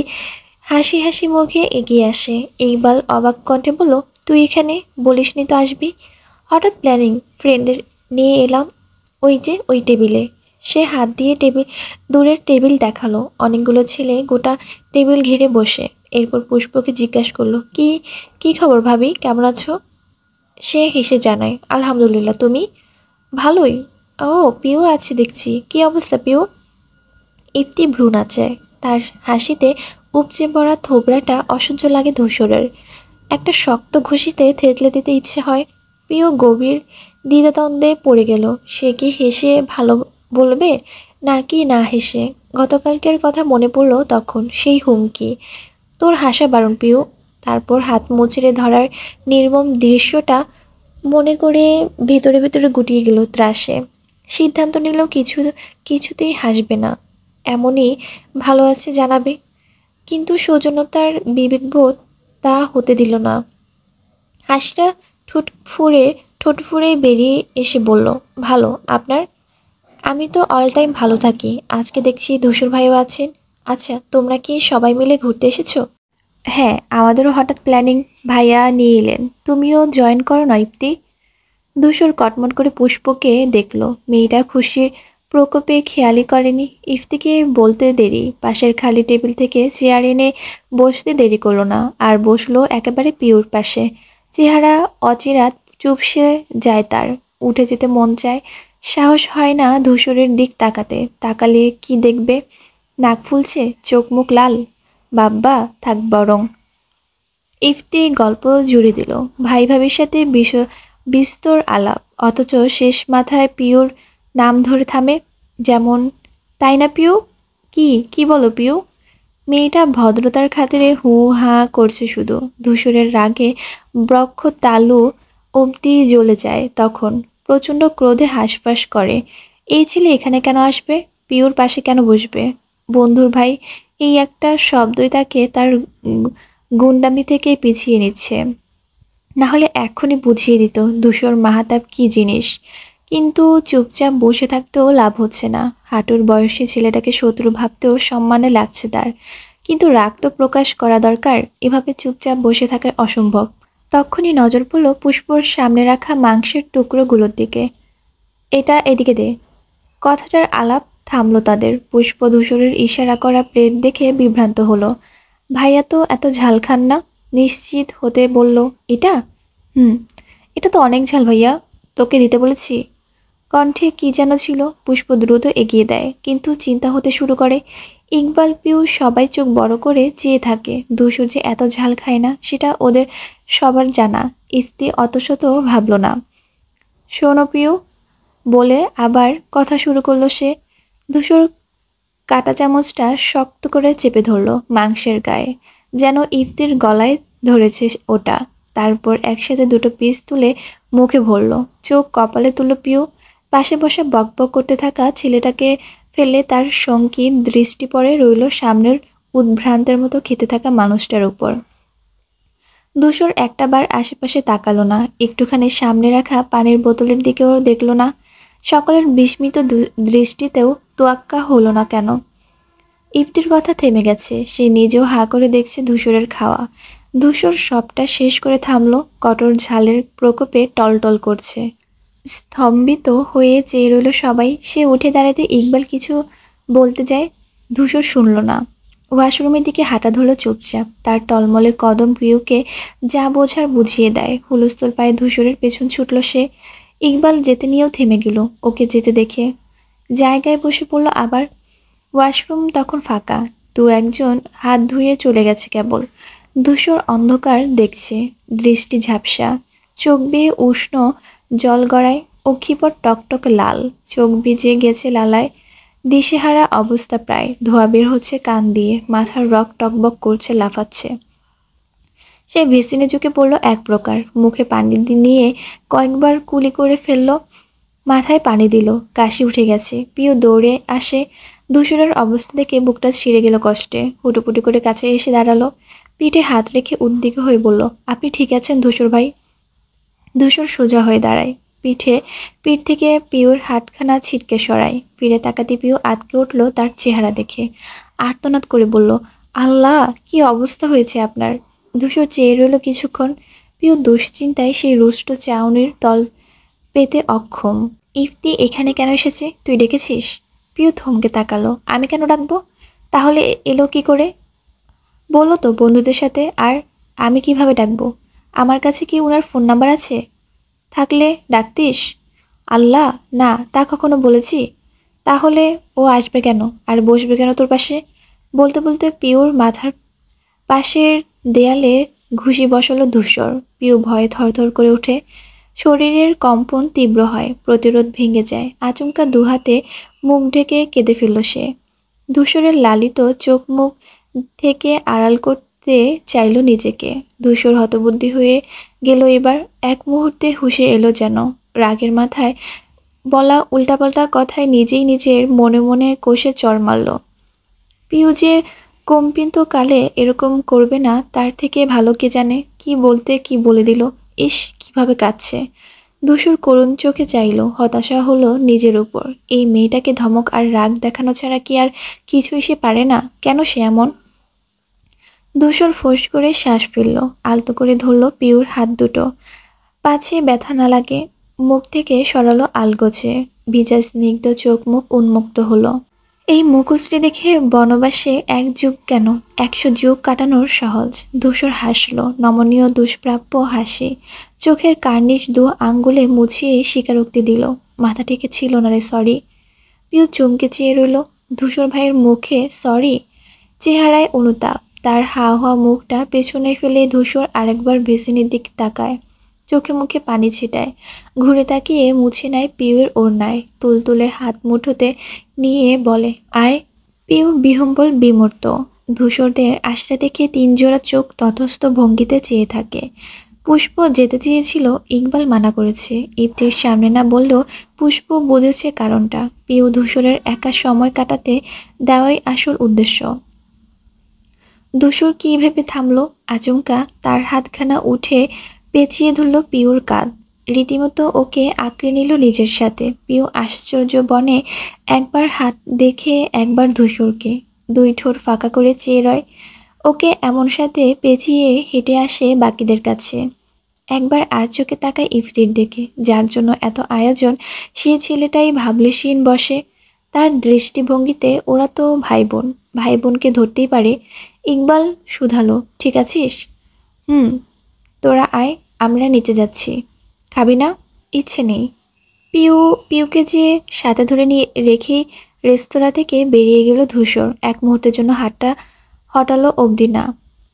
হাসি হাসি মুখে এগিয়ে আসে। ইকবাল অবাক কণ্ঠে বলল, তুই এখানে? বলিসনি তো আসবি। হঠাৎ প্ল্যানিং, ফ্রেন্ডদের নিয়ে এলাম। ওই যে ওই টেবিলে। সে হাত দিয়ে দূরের টেবিল দেখালো। অনেকগুলো ছেলে গোটা টেবিল ঘিরে বসে। এরপর পুষ্পকে জিজ্ঞাসা করলো, কি কি খবর ভাবি, কেমন আছো? সে হেসে জানায়, আলহামদুলিল্লাহ, তুমি? ভালোই। ও, পিউ আছে দেখছি, কি অবস্থা পিউ? ইপ্তি ভ্রু নাচায়। তার হাসিতে উপচে পড়া থোবড়াটা অসহ্য লাগে ধূসরের। একটা শক্ত ঘুষিতে থেতলে দিতে ইচ্ছে হয়। পিউ গভীর দ্বিধাদ্বন্দ্বে পড়ে গেল। সে কি হেসে ভালো বলবে নাকি না হেসে? গতকালকের কথা মনে পড়ল তখন, সেই হুমকি, তোর হাসা বারণ পিউ। তারপর হাত মুচড়ে ধরার নির্মম দৃশ্যটা মনে করে ভেতরে ভেতরে গুটিয়ে গেল ত্রাসে। সিদ্ধান্ত নিল কিছুতেই হাসবে না, এমনই ভালো আছে জানাবে। কিন্তু সৌজন্যতার বিবেকবোধ তা হতে দিল না। হাসিটা ঠোঁট ফুঁড়ে বেরিয়ে এসে বলল, ভালো, আপনার? আমি তো অল টাইম ভালো থাকি। আজকে দেখছি ধূসর ভাইও আছেন। আচ্ছা, তোমরা কি সবাই মিলে ঘুরতে এসেছো? হ্যাঁ, আমাদেরও হঠাৎ প্ল্যানিং, ভাইয়া নিয়ে এলেন। তুমিও জয়েন করো না ইপ্তি। ধূসর কটমট করে পুষ্পকে দেখলো। মেয়েটা খুশির প্রকোপে খেয়ালই করেনি। ইফতিকে বলতে দেরি, পাশের খালি টেবিল থেকে চেয়ার এনে বসতে দেরি করলো না, আর বসলো একেবারে পিওর পাশে। চেহারা অচিরাত চুপসে যায় তার। উঠে যেতে মন চায়, সাহস হয় না ধূসরের দিক তাকাতে। তাকালে কি দেখবে? নাক ফুলছে, চোখ মুখ লাল। বাব্বা, থাক বরং। ইফতি গল্প জুড়ে দিল। ভাই ভাবির সাথে বিস্তর আলাপ, অথচ শেষ মাথায় পিউর নাম ধরে থামে। যেমন, তাই না পিউ? কি কি বলো পিউ? মেয়েটা ভদ্রতার খাতিরে হু হা করছে শুধু। ধূসরের রাগে বক্ষ তালু অবধি জ্বলে যায় তখন। প্রচণ্ড ক্রোধে হাঁসফাঁস করে। এই ছেলে এখানে কেন আসবে? পিউর পাশে কেন বসবে? বন্ধুর ভাই, এই একটা শব্দই তাকে তার গুন্ডামি থেকে পিছিয়ে নিচ্ছে। না হলে এক্ষুনি বুঝিয়ে দিত ধূসর মাহাতাব কি জিনিস। কিন্তু চুপচাপ বসে থাকতেও লাভ হচ্ছে না। হাঁটুর বয়সী ছেলেটাকে শত্রু ভাবতেও সম্মানে লাগছে তার। কিন্তু রাগ তো প্রকাশ করা দরকার, এভাবে চুপচাপ বসে থাকা অসম্ভব। তখনই নজর পড়ল পুষ্পর সামনে রাখা মাংসের টুকরোগুলোর দিকে। এটা এদিকে দে। কথাটার আলাপ থামলো তাদের। পুষ্প ধূসরের ইশারা করা প্লেট দেখে বিভ্রান্ত হলো। ভাইয়া তো এত ঝাল খান না। নিশ্চিত হতে বলল, এটা? হুম, এটা তো অনেক ঝাল ভাইয়া, তোকে দিতে বলেছি। কণ্ঠে কি যেন ছিল। পুষ্প দ্রুত এগিয়ে দেয়, কিন্তু চিন্তা হতে শুরু করে। ইকবাল, পিউ সবাই চোখ বড় করে চেয়ে থাকে। ধূসর যে এত ঝাল খায় না সেটা ওদের সবার জানা। ইফতি অতশত ভাবল না। শোনো পিউ, বলে আবার কথা শুরু করলো সে। ধূসর কাঁটা চামচটা শক্ত করে চেপে ধরলো মাংসের গায়ে, যেন ইফতির গলায় ধরেছে ওটা। তারপর একসাথে দুটো পিস তুলে মুখে ভরল। চোখ কপালে তুলো পিউ। পাশে বসে বকবক করতে থাকা ছেলেটাকে ফেলে তার শঙ্কিত দৃষ্টি পড়ে রইল সামনের উদ্ভ্রান্তের মতো খেতে থাকা মানুষটার উপর। ধূসর একটা বার আশেপাশে তাকালো না, একটুখানি সামনে রাখা পানির বোতলের দিকেও দেখলো না। সকলের বিস্মিত দৃষ্টিতেও তোয়াক্কা হলো না কেন। ইফতির কথা থেমে গেছে। সে নিজেও হা করে দেখছে ধূসরের খাওয়া। ধূসর সবটা শেষ করে থামলো, কঠোর ঝালের প্রকোপে টলটল করছে। স্তম্ভিত হয়ে চেয়ে রইল সবাই। সে উঠে দাঁড়াতে ইকবাল কিছু বলতে যায়, ধূসর শুনল না। ওয়াশরুমের দিকে হাঁটা ধরল চুপচাপ। তার টলমলে কদম প্রিয়কে যা বোঝার বুঝিয়ে দেয়। হুলস্থুল পায়ে ধূসরের পেছন ছুটল সে। ইকবাল যেতে নিয়েও থেমে গেল ওকে যেতে দেখে। জায়গায় বসে পড়ল আবার। ওয়াশরুম তখন ফাঁকা। দু একজন হাত ধুয়ে চলে গেছে কেবল। ধূসর অন্ধকার দেখছে, দৃষ্টি ঝাপসা, চোখ বেয়ে উষ্ণ জল গড়ায়, অক্ষিপট টকটকে লাল, চোখ ভিজে গেছে লালায়। দিশেহারা অবস্থা প্রায়। ধোঁয়া বের হচ্ছে কান দিয়ে, মাথার রক টকবক করছে, লাফাচ্ছে। সে ভেসিনে ঝুঁকে পড়ল এক প্রকার। মুখে পানি নিয়ে কয়েকবার কুলি করে ফেলল। মাথায় পানি দিল, কাশি উঠে গেছে। পিউ দৌড়ে আসে। ধূসরের অবস্থা দেখে বুকটা ছিঁড়ে গেল কষ্টে। হুটোপুটি করে কাছে এসে দাঁড়ালো। পিঠে হাত রেখে উদ্বিগ্ন হয়ে বলল, আপনি ঠিক আছেন ধূসর ভাই? ধূসর সোজা হয়ে দাঁড়ায়। পিঠ থেকে পিউর হাতখানা ছিটকে সরায়। ফিরে তাকাতে পিউ আটকে উঠল তার চেহারা দেখে। আর্তনাদ করে বলল, আল্লাহ, কি অবস্থা হয়েছে আপনার? ধূসর চেয়ে রইল কিছুক্ষণ। পিউ দুশ্চিন্তায় সেই রুষ্ট চাউনির তল পেতে অক্ষম। ইফতি এখানে কেন এসেছে, তুই ডেকেছিস? পিউ থমকে তাকালো। আমি কেন ডাকবো? তাহলে এলো কি করে? বললো তো বন্ধুদের সাথে। আর আমি কিভাবে ডাকবো? আমার কাছে কি ওনার ফোন নাম্বার আছে? থাকলে ডাকতিস। আল্লাহ, না, তা কখনো বলেছি? তাহলে ও আসবে কেন আর বসবে কেন তোর পাশে? বলতে বলতে পিউর মাথার পাশের দেয়ালে ঘুষি বসালো ধূসর। পিউ ভয়ে থরথর করে ওঠে। শরীরের কম্পন তীব্র হয়, প্রতিরোধ ভেঙে যায়। আচমকা দুহাতে মুখ ঢেকে কেঁদে ফেলল সে। ধূসরের লালিত চোখ মুখ থেকে আড়াল করতে চাইল নিজেকে। ধূসর হতবুদ্ধি হয়ে গেল এবার। এক মুহূর্তে হুঁশে এলো যেন। রাগের মাথায় বলা উল্টাপাল্টা কথায় নিজেই নিজের মনে মনে কষে চড় মারল। পিউ যে কম্পিত কালে এরকম করবে না তার থেকে ভালো কে জানে। কি বলতে কি বলে দিল। ইস, কিভাবে কাঁদছে। ধূসর করুণ চোখে চাইল। হতাশা হলো নিজের উপর। এই মেয়েটাকে ধমক আর রাগ দেখানো ছাড়া কি আর কিছুই সে পারে না? কেন সে এমন? ধূসর ফোঁস করে শ্বাস ফেলল, আলতো করে ধরল পিউর হাত দুটো, পাছে ব্যথা না লাগে। মুখ থেকে সরালো আলগোছে, ভিজা স্নিগ্ধ চোখ মুখ উন্মুক্ত হলো। এই মুখশ্রী দেখে বনবাসে 1 যুগ কেন 100 যুগ কাটানোর সহজ। ধূসর হাসল, নমনীয় দুষ্প্রাপ্য হাসি, চোখের কার্নিশ 2 আঙ্গুলে মুছিয়ে স্বীকারোক্তি দিল, মাথা থেকে ছিল না রে সরি। পিউ চমকে চেয়ে রইল ধূসর ভাইয়ের মুখে সরি, চেহারায় অনুতাপ। তার হাওয়া মুখটা পেছনে ফেলে ধূসর আরেকবার ভেসিনের দিকে তাকায়, চোখে মুখে পানি ছিটায়, ঘুরে তাকিয়ে মুছে নেয় পিউয়ের ওড়নায়, তুলতুলে হাত মুঠোতে নিয়ে বলে আয়। পিউ বিহম্বল বিমূর্ত, ধূসরদের আসতে দেখে 3 জোড়া চোখ তটস্থ ভঙ্গিতে চেয়ে থাকে। পুষ্প যেতে চেয়েছিল, ইকবাল মানা করেছে। ইফতির সামনে না বললেও পুষ্প বুঝেছে কারণটা। পিউ ধূসরের একা সময় কাটাতে দেওয়াই আসল উদ্দেশ্য। ধূসর কী ভেবে থামল, আচমকা তার হাতখানা উঠে পেঁচিয়ে ধরল পিউর কাঁধ, রীতিমতো ওকে আঁকড়ে নিল নিজের সাথে। পিউ আশ্চর্য বনে একবার হাত দেখে একবার ধূসরকে, 2 ঠোঁট ফাঁকা করে চেয়ে রয়। ওকে এমন সাথে পেঁচিয়ে হেঁটে আসে বাকিদের কাছে। একবার আর চোখে তাকায় ইফতির দিকে, যার জন্য এত আয়োজন। সে ছেলেটাই ভাবলেশীন বসে, তার দৃষ্টিভঙ্গিতে ওরা তো ভাই বোন, ভাই বোনকে ধরতেই পারে। ইকবাল শুধালো, ঠিক আছিস? হুম। তোরা আয়, আমরা নিচে যাচ্ছি। খাবি না? ইচ্ছে নেই। পিউ পিউকে যে সাথে ধরে নিয়ে রেখেই রেস্তোরাঁ থেকে বেরিয়ে গেল ধূসর। এক মুহূর্তের জন্য হাতটা হটালো অবধি না।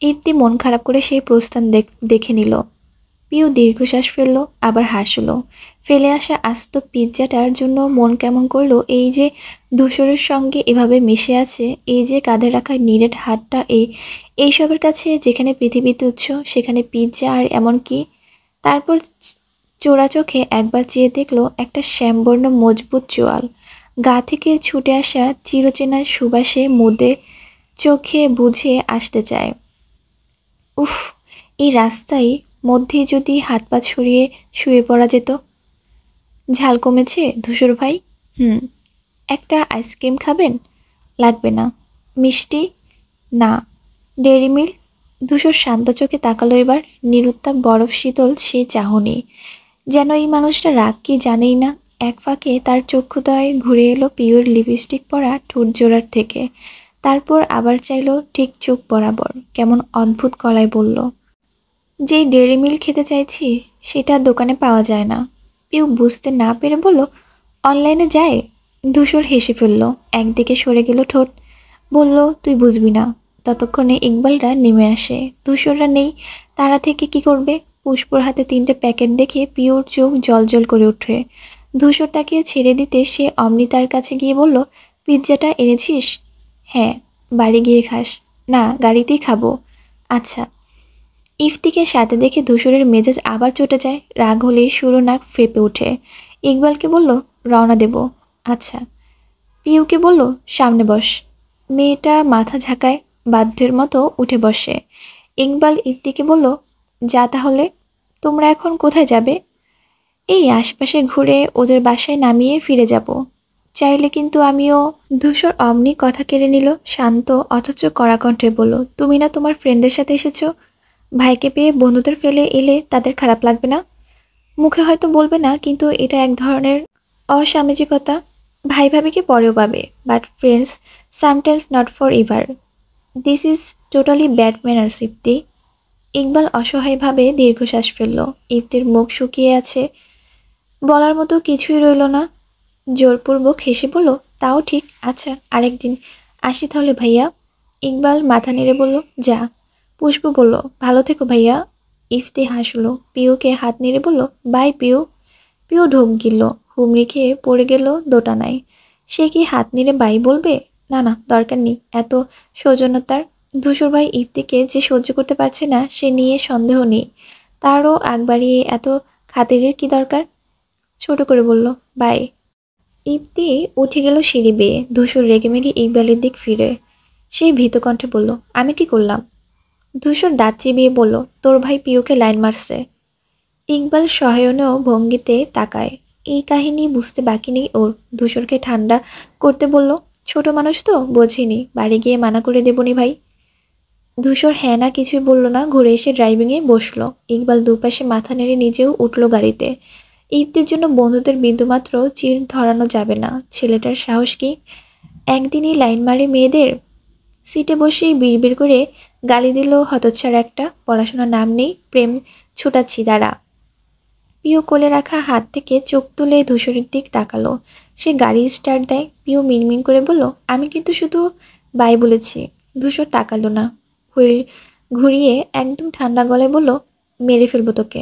ইফতি মন খারাপ করে সেই প্রস্থান দেখে নিল। পিউ দীর্ঘশ্বাস ফেলল, আবার হাসলো। ফেলে আসা আস্ত পিৎজাটার জন্য মন কেমন করলো। এই যে ধূসরের সঙ্গে এভাবে মিশে আছে, এই যে কাঁধে রাখা নিরেট হাতটা, এইসবের কাছে যেখানে পৃথিবী তুচ্ছ, সেখানে পিৎজা আর এমন কি। তারপর চোরা চোখে একবার চেয়ে দেখলো একটা শ্যামবর্ণ মজবুত চোয়াল, গা থেকে ছুটে আসা চিরচেনা সুবাসে মুদে চোখে বুঝে আসতে চায়। উফ, এই রাস্তায় মধ্যেই যদি হাত পা ছড়িয়ে শুয়ে পড়া যেত। ঝাল কমেছে ধূসর ভাই? হুম। একটা আইসক্রিম খাবেন? লাগবে না। মিষ্টি? না। Dairy milk? ধূসর শান্ত চোখে তাকালো এবার, নিরুত্তাপ বরফ শীতল সেই চাহনি, যেন এই মানুষটা রাগ কি জানেই না। এক ফাঁকে তার চক্ষুদয় ঘুরে এলো পিওর লিপস্টিক পরা ঠোঁট জোড়ার থেকে, তারপর আবার চাইলো ঠিক চোখ বরাবর, কেমন অদ্ভুত গলায় বলল, যেই ডেইরি মিল্ক খেতে চাইছি সেটা দোকানে পাওয়া যায় না। পিউ বুঝতে না পেরে বলল, অনলাইনে যায়? ধূসর হেসে ফেলল, একদিকে সরে গেল ঠোঁট, বলল, তুই বুঝবি না। ততক্ষণে ইকবালরা নেমে আসে। ধূসররা নেই, তারা থেকে কি করবে? পুষ্পর হাতে 3টে প্যাকেট দেখে পিওর চোখ জলজল করে ওঠে। ধূসর তাকে ছেড়ে দিতে সে অমনি তার কাছে গিয়ে বলল, পিৎজাটা এনেছিস? হ্যাঁ। বাড়ি গিয়ে খাস? না, গাড়িতেই খাবো। আচ্ছা। ইফতিকে সাথে দেখে ধূসরের মেজাজ আবার চটে যায়, রাগ হলেই সুরো নাক ফেঁপে ওঠে। ইকবালকে বলল, রওনা দেব। আচ্ছা। পিউকে বলল, সামনে বস। মেয়েটা মাথা ঝাঁকায়, বাধ্যের মতো উঠে বসে। ইকবাল ইফতিকে বলল, যা তাহলে। তোমরা এখন কোথায় যাবে? এই আশপাশে ঘুরে ওদের বাসায় নামিয়ে ফিরে যাব। চাইলে কিন্তু আমিও। ধূসর অমনি কথা কেড়ে নিল, শান্ত অথচ কড়া কণ্ঠে বলল, তুমি না তোমার ফ্রেন্ডদের সাথে এসেছো? ভাইকে পেয়ে বন্ধুদের ফেলে এলে তাদের খারাপ লাগবে না? মুখে হয়তো বলবে না, কিন্তু এটা এক ধরনের অসামাজিকতা। ভাই ভাবিকে পরেও পাবে, but friends sometimes not for ever. This is totally bad manners Ifti. Iqbal অসহায়ভাবে দীর্ঘশ্বাস ফেলল। ইফতির মুখ শুকিয়ে আছে, বলার মতো কিছুই রইল না। জোরপূর্বক হেসে বলল, তাও ঠিক, আচ্ছা আরেকদিন আসি তাহলে ভাইয়া। ইকবাল মাথা নেড়ে বলল, যা। পুষ্প বলল, ভালো থেকো ভাইয়া। ইফতি হাসলো, পিউকে হাত নেড়ে বলল, বাই পিউ। পিউ ঢোক গিলল, হুমড়ি খেয়ে পড়ে গেল দোটানায়। সে কি হাত নেড়ে বাই বলবে? না না, দরকার নেই এত সৌজন্যতার। ধূসর ভাই ইফতিকে যে সহ্য করতে পারছে না সে নিয়ে সন্দেহ নেই। তারও আগ বাড়িয়ে এত খাতিরের কি দরকার? ছোট করে বলল, বাই। ইফতি উঠে গেল সিঁড়ি বেয়ে। ধূসর রেগেমেগে ইকবালের দিক ফিরে সেই ভীত কণ্ঠে বলল, আমি কি করলাম? ধূসর দাঁত চিবিয়ে বলল, তোর ভাই পিউকে লাইন মারছে। ইকবাল সহায়নীয় ভঙ্গিতে তাকায়। এই কাহিনী বুঝতে বাকি নেই ওর। ধূসরকে ঠান্ডা করতে বলল, ছোট মানুষ তো বোঝেনি, বাড়ি গিয়ে মানা করে দেবনি ভাই। ধূসর হ্যাঁ না কিছুই বলল না, ঘুরে এসে ড্রাইভিংয়ে বসলো। ইকবাল দুপাশে মাথা নেড়ে নিজেও উঠল গাড়িতে। ইফতির জন্য বন্ধুদের বিন্দুমাত্র চির ধরানো যাবে না। ছেলেটার সাহস কি একদিনই লাইন মারে মেয়েদের। সিটে বসেই বিড়বিড় করে গালি দিল, হতচ্ছাড়া একটা, পড়াশোনার নাম নেই, প্রেম ছুটাচ্ছি দাঁড়া। পিউ কোলে রাখা হাত থেকে চোখ তুলে ধূসরের দিক তাকালো। সে গাড়ি স্টার্ট দেয়। পিউ মিনমিন করে বলল, আমি কিন্তু শুধু বাই বলেছি। ধূসর তাকালো না। হুইল ঘুরিয়ে একদম ঠান্ডা গলায় বলল, মেরে ফেলবো তোকে।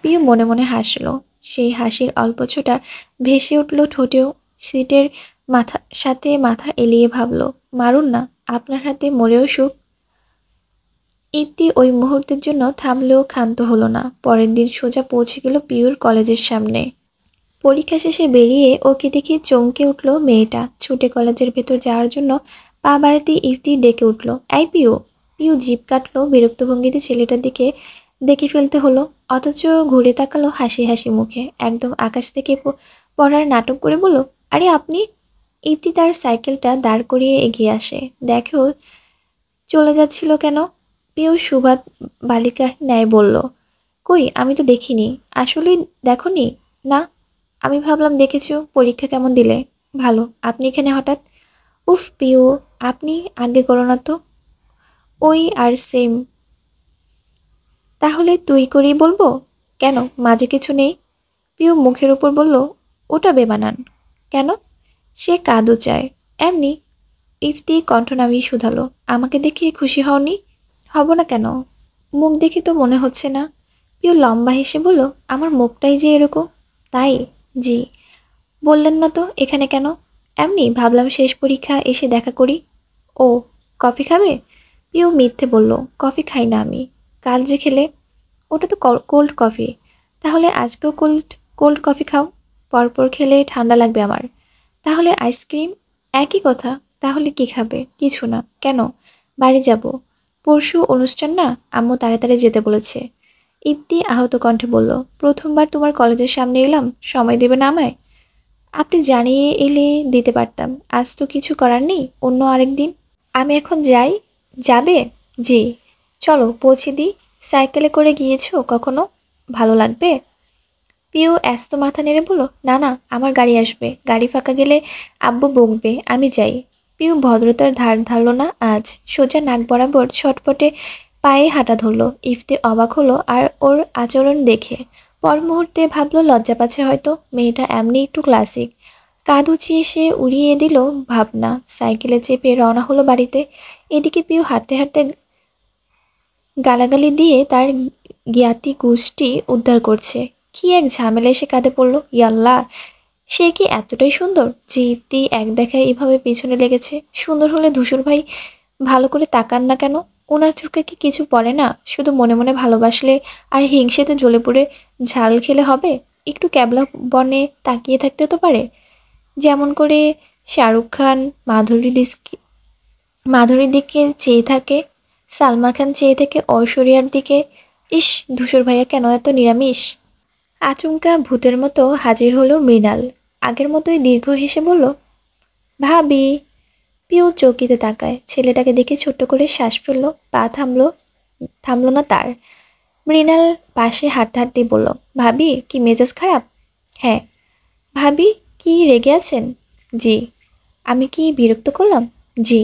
পিউ মনে মনে হাসলো। সেই হাসির অল্প ছোটা ভেসে উঠল ঠোঁটেও। সিটের সাথে মাথা এলিয়ে ভাবল, মারুন না, আপনার হাতে মরেও সুখ। ইপ্তি ওই মুহূর্তের জন্য থামলেও ক্ষান্ত হলো না। পরের দিন সোজা পৌঁছে গেল পিউর কলেজের সামনে। পরীক্ষা শেষে বেরিয়ে ওকে দেখে চমকে উঠল মেয়েটা। ছুটে কলেজের ভেতর যাওয়ার জন্য পা বাড়াতে ইপ্তি ডেকে উঠল, এই পিউ। পিউ জিভ কাটলো, বিরক্ত ভঙ্গিতে ছেলেটার দিকে দেখে ফেলতে হলো। অথচ ঘুরে তাকালো হাসি হাসি মুখে, একদম আকাশ থেকে পড়ার নাটক করে বলল, আরে আপনি। ইপ্তি তার সাইকেলটা দাঁড় করিয়ে এগিয়ে আসে। দেখো চলে যাচ্ছিল কেন। পিউ সুবাদ বালিকার ন্যায় বলল, কই আমি তো দেখিনি। আসলে দেখোনি? না। আমি ভাবলাম দেখেছো। পরীক্ষা কেমন দিলে? ভালো। আপনি এখানে হঠাৎ? উফ পিউ, আপনি আগে করো না তো। ওই আর সেম। তাহলে তুই করেই বলবো? কেন, মাঝে কিছু নেই? পিউ মুখের উপর বলল, ওটা বেমানান। কেন? সে কাদু চায়। এমনি। ইফতি কণ্ঠ নামিয়ে শুধালো, আমাকে দেখে খুশি হওনি? হব না কেন? মুখ দেখে তো মনে হচ্ছে না। পিউ লম্বা হেসে বলল, আমার মুখটাই যে এরকম। তাই? জি। বললেন না তো এখানে কেন? এমনি ভাবলাম শেষ পরীক্ষা এসে দেখা করি। ও, কফি খাবে? পিউ মিথ্যে বলল, কফি খাই না আমি। কাল যে খেলে? ওটা তো কোল্ড কফি। তাহলে আজকেও কোল্ড কোল্ড কফি খাও। পরপর খেলে ঠান্ডা লাগবে আমার। তাহলে আইসক্রিম? একই কথা। তাহলে কি খাবে? কিছু না। কেন? বাড়ি যাব। পরশু অনুষ্ঠান না, আম্মু তাড়াতাড়ি যেতে বলেছে। ইপ্তি আহত কণ্ঠে বলল, প্রথমবার তোমার কলেজের সামনে এলাম, সময় দেবে না আমায়? আপনি জানিয়ে এলে দিতে পারতাম। আজ তো কিছু করার নেই, অন্য আরেক দিন। আমি এখন যাই? যাবে? জি। চলো পৌঁছে দিই। সাইকেলে করে গিয়েছো কখনো? ভালো লাগবে? পিউ ব্যস্ত মাথা নেড়ে বলল, না না, আমার গাড়ি আসবে। গাড়ি ফাঁকা গেলে আব্বু বকবে। আমি যাই। পিউ ভদ্রতার ধার ধারল না আজ। সোজা নাক বরাবর ছটপটে পায়ে হাঁটা ধরলো। ইফতি অবাক হলো আর ওর আচরণ দেখে। পর মুহূর্তে ভাবলো লজ্জা পাচ্ছে হয়তো। মেয়েটা এমনি একটু ক্লাসিক। কাঁধ উঁচিয়ে সে উড়িয়ে দিল ভাবনা। সাইকেলে চেপে রওনা হলো বাড়িতে। এদিকে পিউ হাঁটতে হাঁটতে গালাগালি দিয়ে তার জ্ঞাতি গোষ্ঠী উদ্ধার করছে। কি এক ঝামেলায় সে কাঁধে পড়ল। ইয়াল্লা, সে কি এতটাই সুন্দর যে ইপ্তি এক দেখায় এভাবে পেছনে লেগেছে? সুন্দর হলে ধূসর ভাই ভালো করে তাকান না কেন? ওনার চোখে কি কিছু পড়ে না? শুধু মনে মনে ভালোবাসলে আর হিংসেতে জ্বলে পুড়ে ঝাল খেলে হবে? একটু ক্যাবলা বনে তাকিয়ে থাকতে তো পারে। যেমন করে শাহরুখ খান মাধুরীর দিকে চেয়ে থাকে, সালমা খান চেয়ে থাকে ঐশ্বরিয়ার দিকে। ইস, ধূসর ভাইয়া কেন এত নিরামিষ? আচমকা ভূতের মতো হাজির হলো মৃণাল। আগের মতোই দীর্ঘ হেসে বলল, ভাবি। পিউ চৌকিতে তাকায়। ছেলেটাকে দেখে ছোট্ট করে শ্বাস ফেললো। পা থামলো না তার। মৃণাল পাশে হাঁটতে হাঁটতেই বলল, ভাবি কি মেজাজ খারাপ? হ্যাঁ। ভাবি কি রেগে আছেন? জি। আমি কি বিরক্ত করলাম? জি।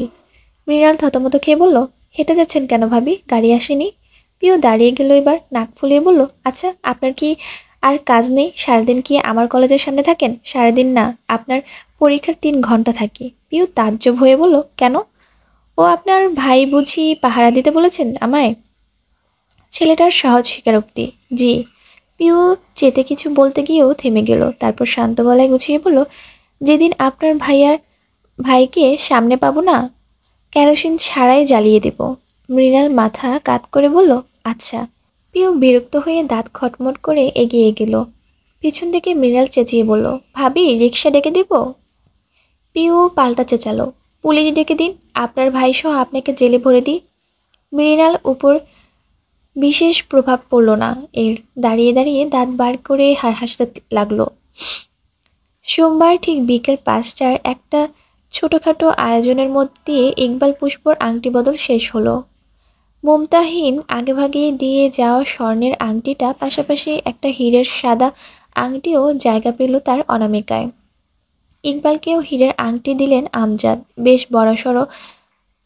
মৃণাল থতমত খেয়ে বলল, হেঁটে যাচ্ছেন কেন ভাবি? গাড়ি আসেনি? পিউ দাঁড়িয়ে গেল এবার, নাক ফুলিয়ে বলল, আচ্ছা আপনার কি আর কাজ নেই? সারাদিন কি আমার কলেজের সামনে থাকেন? সারাদিন না, আপনার পরীক্ষার 3 ঘন্টা থাকি। পিউ তাজ্জব হয়ে বলল, কেন? ও আপনার ভাই বুঝি পাহারা দিতে বলেছেন আমায়? ছেলেটার সহজ স্বীকারোক্তি। জি। পিউ চেতে কিছু বলতে গিয়েও থেমে গেল। তারপর শান্ত গলায় গুছিয়ে বলল, যেদিন আপনার ভাইকে সামনে পাবো না, কেরোসিন ছাড়াই জ্বালিয়ে দেব। মৃণাল মাথা কাত করে বলল, আচ্ছা। পিউ বিরক্ত হয়ে দাঁত খটমট করে এগিয়ে গেল। পিছন থেকে মৃণাল চেঁচিয়ে বলল, ভাবি রিক্সা ডেকে দিব? পিউ পাল্টা চেঁচালো, পুলিশ ডেকে দিন, আপনার ভাই সহ আপনাকে জেলে ভরে দিই। মৃণাল উপর বিশেষ প্রভাব পড়ল না এর। দাঁড়িয়ে দাঁড়িয়ে দাঁত বার করে হাসতে লাগলো। সোমবার ঠিক বিকেল 5টার একটা ছোটোখাটো আয়োজনের মধ্যে ইকবাল পুষ্পর আংটি বদল শেষ হলো। মমতাহীন আগেভাগে দিয়ে যাওয়া স্বর্ণের আংটিটা পাশাপাশি একটা হীরের সাদা আংটিও জায়গা পেল তার অনামিকায়। ইকবালকেও হীরের আংটি দিলেন আমজাদ। বেশ বড়সড়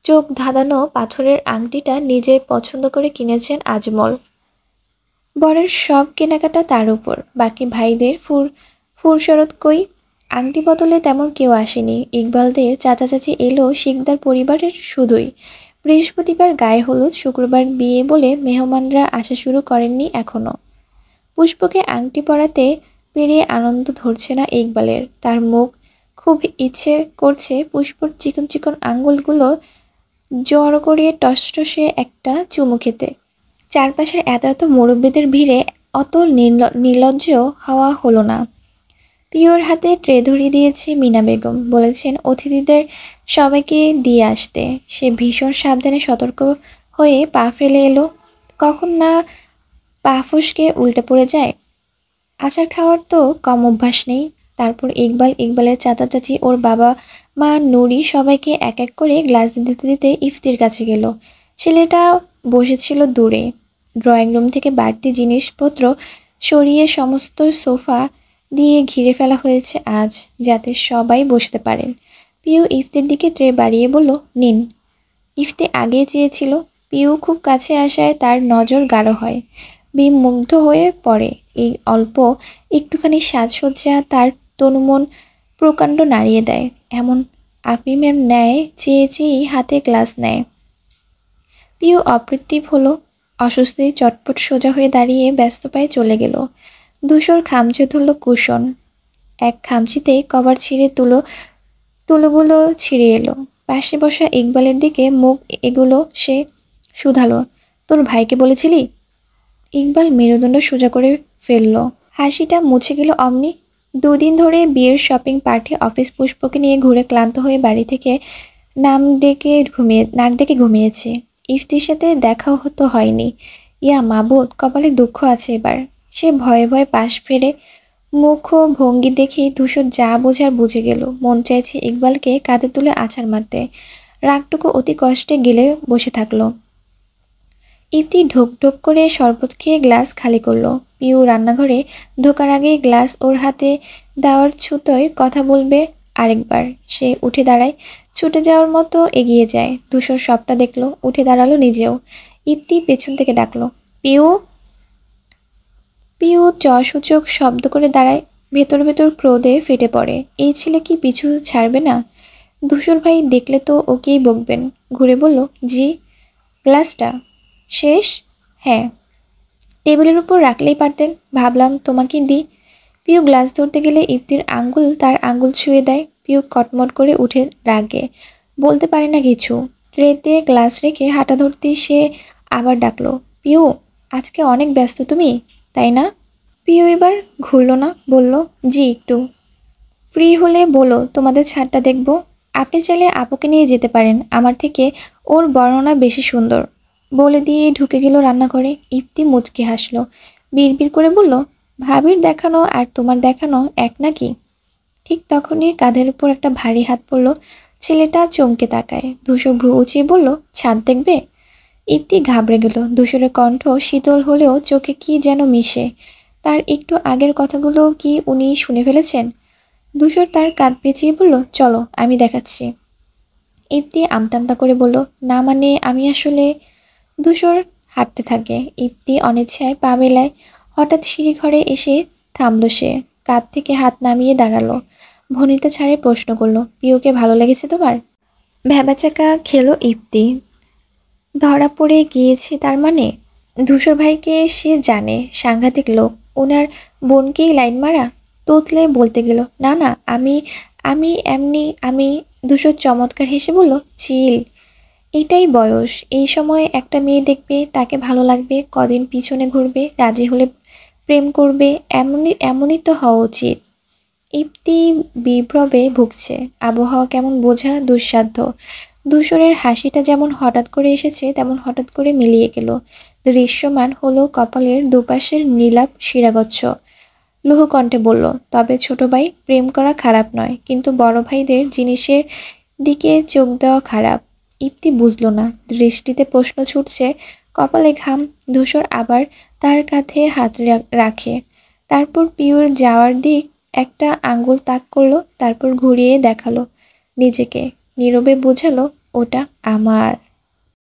চোখ ধাঁধানো পাথরের আংটিটা নিজে পছন্দ করে কিনেছেন আজমল। বরের সব কেনাকাটা তার উপর, বাকি ভাইদের ফুরসরত কই। আংটি বদলে তেমন কেউ আসেনি। ইকবালদের চাচা চাচি এলো শিকদার পরিবারের শুধুই। বৃহস্পতিবার গায়ে হলুদ, শুক্রবার বিয়ে বলে মেহমানরা আসা শুরু করেননি এখনো। পুষ্পকে আংটি পরাতে পেরে আনন্দ ধরছে না ইকবালের। তার মুখ খুব ইচ্ছে করছে পুষ্পর চিকন চিকন আঙ্গুলগুলো জড়ো করিয়ে টসটসে একটা চুমু খেতে। চারপাশের এত এত মুরব্বিদের ভিড়ে অত নির্লজ্জ হওয়া হলো না। পিওর হাতে ট্রে ধরিয়ে দিয়েছে মিনা বেগম, বলেছেন অতিথিদের সবাইকে দিয়ে আসতে। সে ভীষণ সাবধানে সতর্ক হয়ে পা ফেলে এলো, কখন না পা ফসকে উল্টে পড়ে যায়। আচার খাওয়ার তো কম অভ্যাস নেই। তারপর ইকবালের চাচা চাচি, ওর বাবা মা, নুরি সবাইকে এক এক করে গ্লাস দিতে দিতে ইফতির কাছে গেল। ছেলেটা বসেছিল দূরে। ড্রয়িং রুম থেকে বাড়তি জিনিসপত্র সরিয়ে সমস্ত সোফা দিয়ে ঘিরে ফেলা হয়েছে আজ, যাতে সবাই বসতে পারেন। পিউ ইফতির দিকে ট্রে বাড়িয়ে বলল, নিন। ইফতি আগেই চেয়েছিল। পিউ খুব কাছে আসায় তার নজর গাঢ় হয়। বিমুগ্ধ হয়ে পড়ে। এই অল্প একটুখানি সাজসজ্জা তার তনুমন প্রকাণ্ড নাড়িয়ে দেয়। এমন আফিমের ন্যায় চেয়ে চেয়েই হাতে গ্লাস নেয়। পিউ অপ্রতিভ হলো। অস্বস্তি চটপট সোজা হয়ে দাঁড়িয়ে ব্যস্ত পায়ে চলে গেল। ধূসর খামচে ধরল কুশন। এক খামচিতেই কভার ছিঁড়ে তুলোগুলো ছিঁড়ে এলো। পাশে বসা ইকবালের দিকে মুখ এগুলো সে শুধালো, তোর ভাইকে বলেছিলি? ইকবাল মেরুদণ্ড সোজা করে ফেলল। হাসিটা মুছে গেল অমনি। দুদিন ধরে বিয়ের শপিং পার্টি, অফিস, পুষ্পকে নিয়ে ঘুরে ক্লান্ত হয়ে বাড়ি থেকে নাক ডেকে ঘুমিয়েছে। ইফতির সাথে দেখাও তো হয়নি। ইয়া মাবুদ, কপালে দুঃখ আছে এবার। সে ভয়ে ভয়ে পাশ ফেরে। মুখ ও ভঙ্গি দেখেই ধূসর যা বোঝার বুঝে গেল। মন চাইছে ইকবালকে কাঁধে তুলে আছাড় মারতে। রাগটুকু অতি কষ্টে গেলে বসে থাকলো। ইফতি ঢোক ঢোক করে শরবত খেয়ে গ্লাস খালি করলো। পিউ রান্নাঘরে ঢোকার আগেই গ্লাস ওর হাতে দেওয়ার ছুতোয় কথা বলবে আরেকবার। সে উঠে দাঁড়ায়, ছুটে যাওয়ার মতো এগিয়ে যায়। ধূসর সবটা দেখলো, উঠে দাঁড়ালো নিজেও। ইফতি পেছন থেকে ডাকলো, পিউ। পিউ সূচক শব্দ করে দাঁড়ায়। ভেতর ভেতর ক্রোধে ফেটে পড়ে। এই ছেলে কি পিছু ছাড়বে না? ধূসর ভাই দেখলে তো ওকেই বকবেন। ঘুরে বলল, জি। গ্লাসটা শেষ? হ্যাঁ। টেবিলের উপর রাখলেই পারতেন, ভাবলাম তোমাকে দিই। পিউ গ্লাস ধরতে গেলে ইফতির আঙ্গুল তার আঙ্গুল ছুঁয়ে দেয়। পিউ কটমট করে উঠে রাগে, বলতে পারে না কিছু। ট্রেতে গ্লাস রেখে হাঁটা ধরতেই সে আবার ডাকলো, পিউ, আজকে অনেক ব্যস্ত তুমি, তাই না? পিউ এবার ঘুরল না, বলল, জি একটু। ফ্রি হলে বলো, তোমাদের ছাদটা দেখব। আপনি চাইলে আপুকে নিয়ে যেতে পারেন, আমার থেকে ওর বর্ণনা বেশি সুন্দর। বলে দিয়ে ঢুকে গেল রান্নাঘরে। ইফতি মুচকি হাসলো, বিড়বিড় করে বলল, ভাবির দেখানো আর তোমার দেখানো এক নাকি? ঠিক তখনই কাঁধের উপর একটা ভারী হাত পড়ল। ছেলেটা চমকে তাকায়। ধূসর ভ্রু উঁচিয়ে বলল, ছাদ দেখবে? ইফতি ঘাবড়ে গেল। ধূসরের কণ্ঠ শীতল হলেও চোখে কি যেন মিশে। তার একটু আগের কথাগুলো কি উনি শুনে ফেলেছেন? ধূসর তার কাঁধ পেঁচিয়ে বলল, চলো আমি দেখাচ্ছি। ইফতি আমতামতা করে বলল, না মানে আমি আসলে। ধূসর হাঁটতে থাকে। ইফতি অনিচ্ছায় পা মেলায়। হঠাৎ সিঁড়িঘরে এসে থামল সে। কাঁধ থেকে হাত নামিয়ে দাঁড়ালো। ভনিতা ছাড়ে প্রশ্ন করলো, পিওকে ভালো লেগেছে তোমার? ভ্যাবাচাকা খেলো ইফতি। ধরা পড়ে গিয়েছে তার মানে? ধূসর ভাইকে সে জানে, সাংঘাতিক লোক। ওনার বোনকেই লাইন মারা? তোতলে বলতে গেল, না না, আমি আমি এমনি আমি। ধূসর চমৎকার হেসে বলল, চিল। এটাই বয়স। এই সময় একটা মেয়ে দেখবে, তাকে ভালো লাগবে, কদিন পিছনে ঘুরবে, রাজি হলে প্রেম করবে। এমনই তো হওয়া উচিত। ইফতি বিভ্রমে ভুগছে। আবহাওয়া কেমন বোঝা দুঃসাধ্য। ধূসরের হাসিটা যেমন হঠাৎ করে এসেছে, তেমন হঠাৎ করে মিলিয়ে গেল। দৃশ্যমান হলো কপালের দুপাশের নীলাপ শিরাগচ্ছ। লৌহকণ্ঠে বলল, তবে ছোট ভাই, প্রেম করা খারাপ নয়, কিন্তু বড় ভাইদের জিনিসের দিকে চোখ দেওয়া খারাপ। ইপ্তি বুঝল না, দৃষ্টিতে প্রশ্ন ছুটছে, কপালে ঘাম। ধূসর আবার তার কাঁধে হাত রাখে, তারপর পিওর যাওয়ার দিক একটা আঙ্গুল তাক করলো, তারপর ঘুরিয়ে দেখালো নিজেকে, নীরবে বোঝালো ওটা আমার।